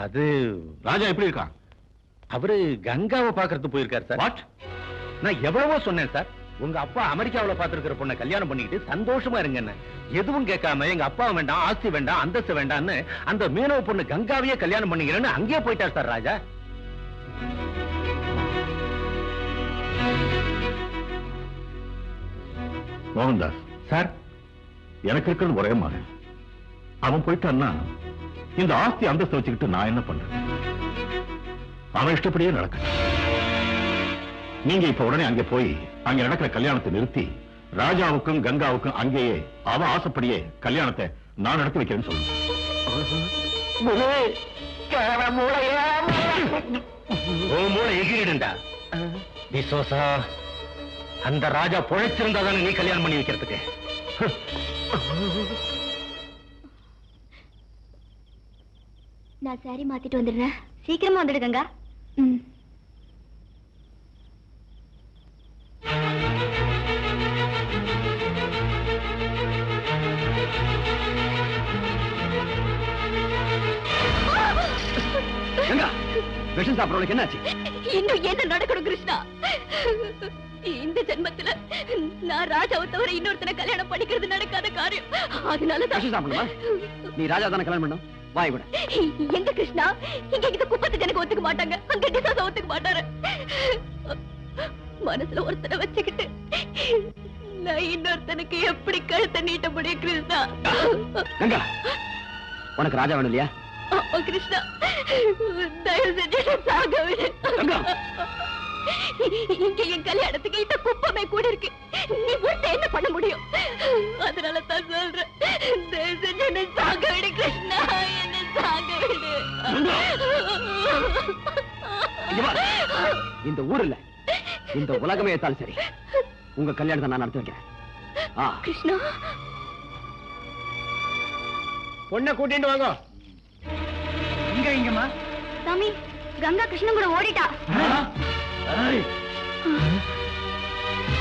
அது ராஜா எப்படி இருக்கான்? அவரு கங்காவை பாக்குறது போயிருக்காரு சார். வாட்? நான் எவ்வளவோ சொன்னேன் சார், உங்க அப்பா அமெரிக்காவுல பாத்துருக்கிற பொண்ணை கல்யாணம் பண்ணிக்கிட்டு சந்தோஷமா இருங்கன்னு. எதுவும் கேட்காம எங்க அப்பா வேண்டாம், ஆஸ்தி வேண்டாம், அந்தஸ்து வேண்டாம்னு அந்த மீனவ பொண்ணு கங்காவையே கல்யாணம் பண்ணிக்கிறேன்னு அங்கேயே போயிட்டார் சார் ராஜா. மோகன்தாஸ் சார், எனக்கு இருக்கிறது ஒரே மகன். அவன் போயிட்டான்னா இந்த ஆஸ்தி அந்தஸ்து வச்சுக்கிட்டு நான் என்ன பண்றேன்? அவன் இஷ்டப்படியே நடக்க. நீங்க இப்ப உடனே அங்கே போய் அங்க நடக்கிற கல்யாணத்தை நிறுத்தி ராஜாவுக்கும் கங்காவுக்கும் அங்கேயே அவன் ஆசைப்படியே கல்யாணத்தை நான் நடத்தி வைக்கிறேன்னு சொல்லுங்க. மூளை எகிரிடுண்டா டிசோசா. அந்த ராஜா பொழைச்சிருந்தா தானே நீ கல்யாணம் பண்ணி வைக்கிறதுக்கு. நான் சாரி மாத்திட்டு வந்துடுறேன். சீக்கிரமா வந்துடு கங்கா. ம். கங்கா, விஷம் சாப்பிடறவளுக்கு என்னாச்சு? இன்னும் என்ன நடக்கணும் கிருஷ்ணா? இந்த ஜென்மத்துல நான் ராஜாவை தவிர இன்னொருத்தனை கல்யாணம் பண்ணிக்கிறது நடக்காத காரியம். அதனாலதான் விஷம் சாப்பிடணுமா? நீ ராஜா தானே கல்யாணம் பண்ணணும். வாய் கூட. எங்க கிருஷ்ணா, இங்க இந்த குப்பத்துக்கு எனக்கு ஒத்துக்க மாட்டாங்க, அங்க டிசாசா ஒத்துக்க மாட்டாரு. மனசுல ஒருத்தனை வச்சுக்கிட்டு நான் இன்னொருத்தனுக்கு எப்படி கழுத்தை நீட்ட முடியும் கிருஷ்ணா? கங்கா, உனக்கு ராஜா வேணும் இல்லையா? ஆமா கிருஷ்ணா, தயவு செஞ்சு சாக விடு. இங்க என் கல்யாணத்துக்கு இந்த குப்பமே கூட இருக்கு. நீ விட்டு என்ன பண்ண முடியும்? அதனால தான் சொல்றேன், தயவு செஞ்சு என்ன சாக விடு கிருஷ்ணா, என்ன சாக விடு. இங்க வா. இந்த ஊர் இல்ல, இந்த உலகமே ஏத்தாலும் சரி, உங்க கல்யாணத்தை நான் நடத்தி வைக்கிறேன். கிருஷ்ணா, பொண்ணை கூட்டிட்டு வாங்க. இங்கம்மா சாமி, கங்கா கிருஷ்ணன் கூட ஓடிட்டா.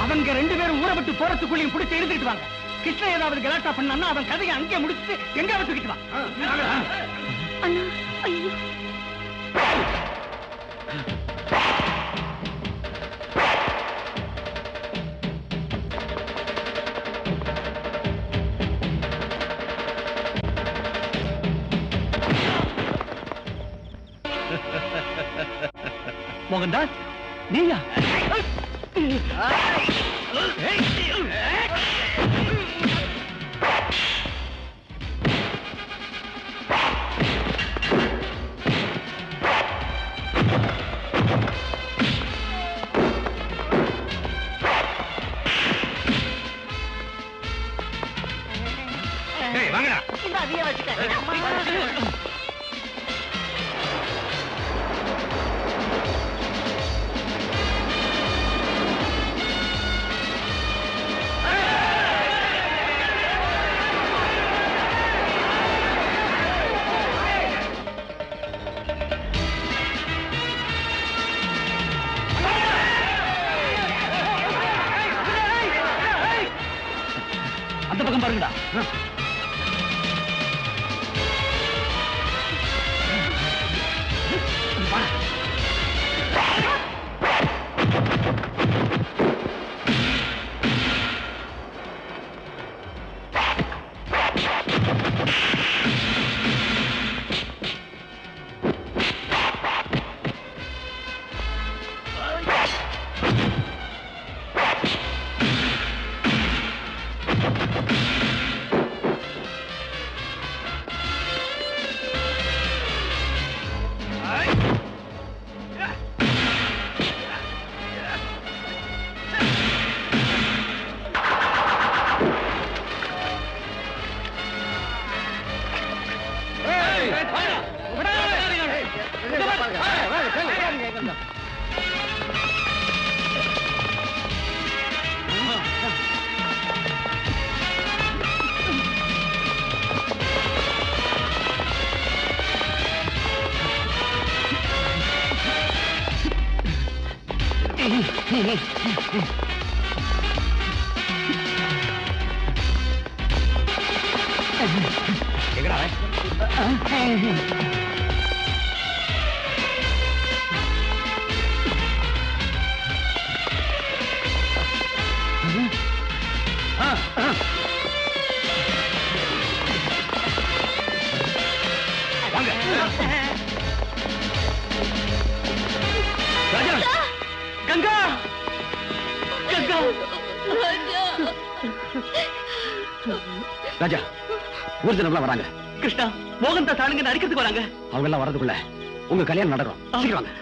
அவங்க ரெண்டு பேரும் ஊரை விட்டு போறதுக்குள்ளேயும் பிடிச்சி எழுதிட்டு வாங்க. கிருஷ்ணன் ஏதாவது கலாட்டா பண்ணா அவன் கதையை அங்கே முடிச்சுட்டு எங்க தூக்கிட்டு வா. அண்ணா, ஐயோ. மோகன்தாஸ், நீயா? வாங்கடா. இந்த அதையே வச்சுக்க. அந்த பக்கம் பாருங்கடா. கங்கா கங்கா ராஜா ஊர் ஜனம்லாம் வராங்க. கிருஷ்ணா மோகன் தாஸ் ஆளுங்க அடிக்கிறதுக்கு வராங்க. அவங்க எல்லாம் வரதுக்குள்ள உங்க கல்யாணம் நடக்கும். சீக்கிரம் வாங்க.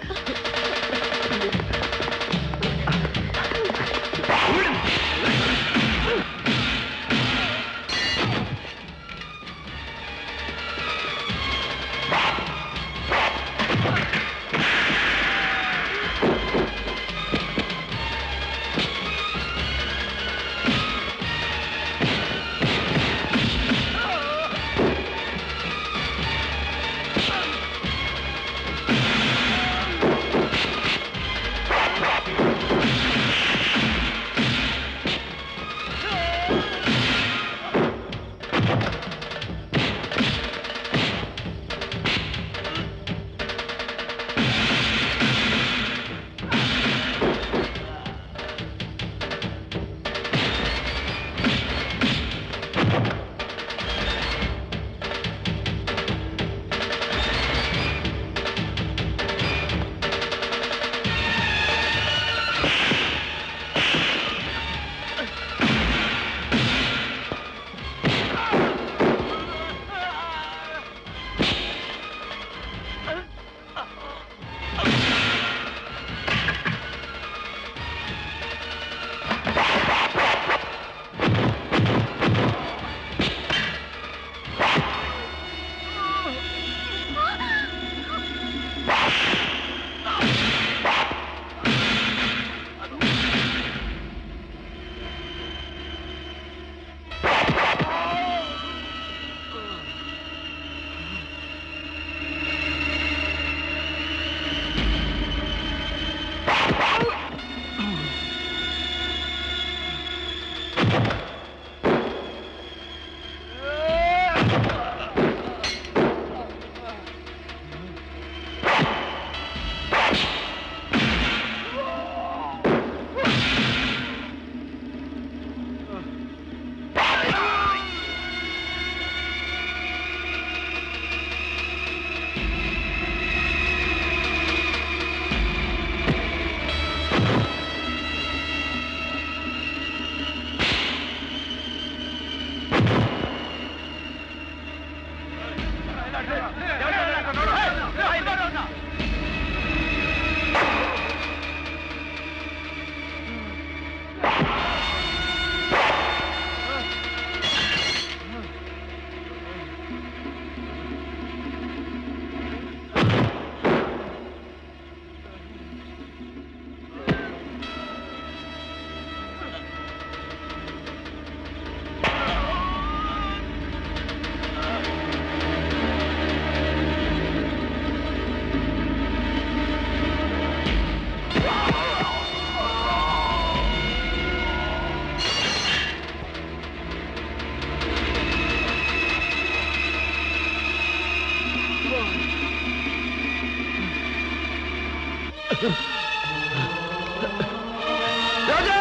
ராஜா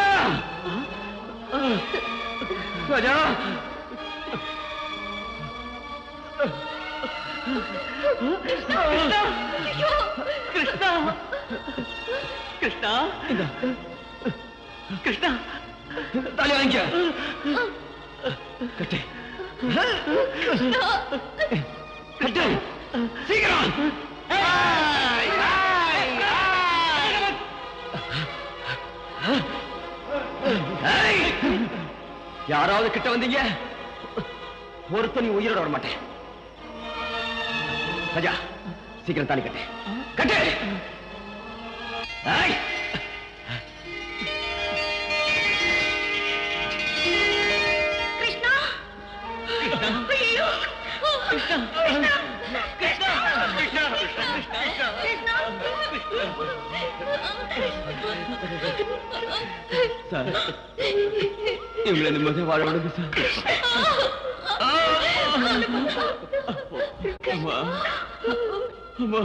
ராஜா கிருஷ்ணா கிருஷ்ணா கிருஷ்ணா தாலி வாங்கிக்க கட்டு கட்டு சீக்கிரம் யாராவது கிட்ட வந்தீங்க ஒருத்தன் உயிரோட வர மாட்டேன். ராஜா சீக்கிரம் தாலி கட்டு கட்டு கிருஷ்ணா ஐயோ கிருஷ்ணா கிருஷ்ணா சார் இவங்களை நிம்மதியா வாழ விடுங்க சார். அம்மா அம்மா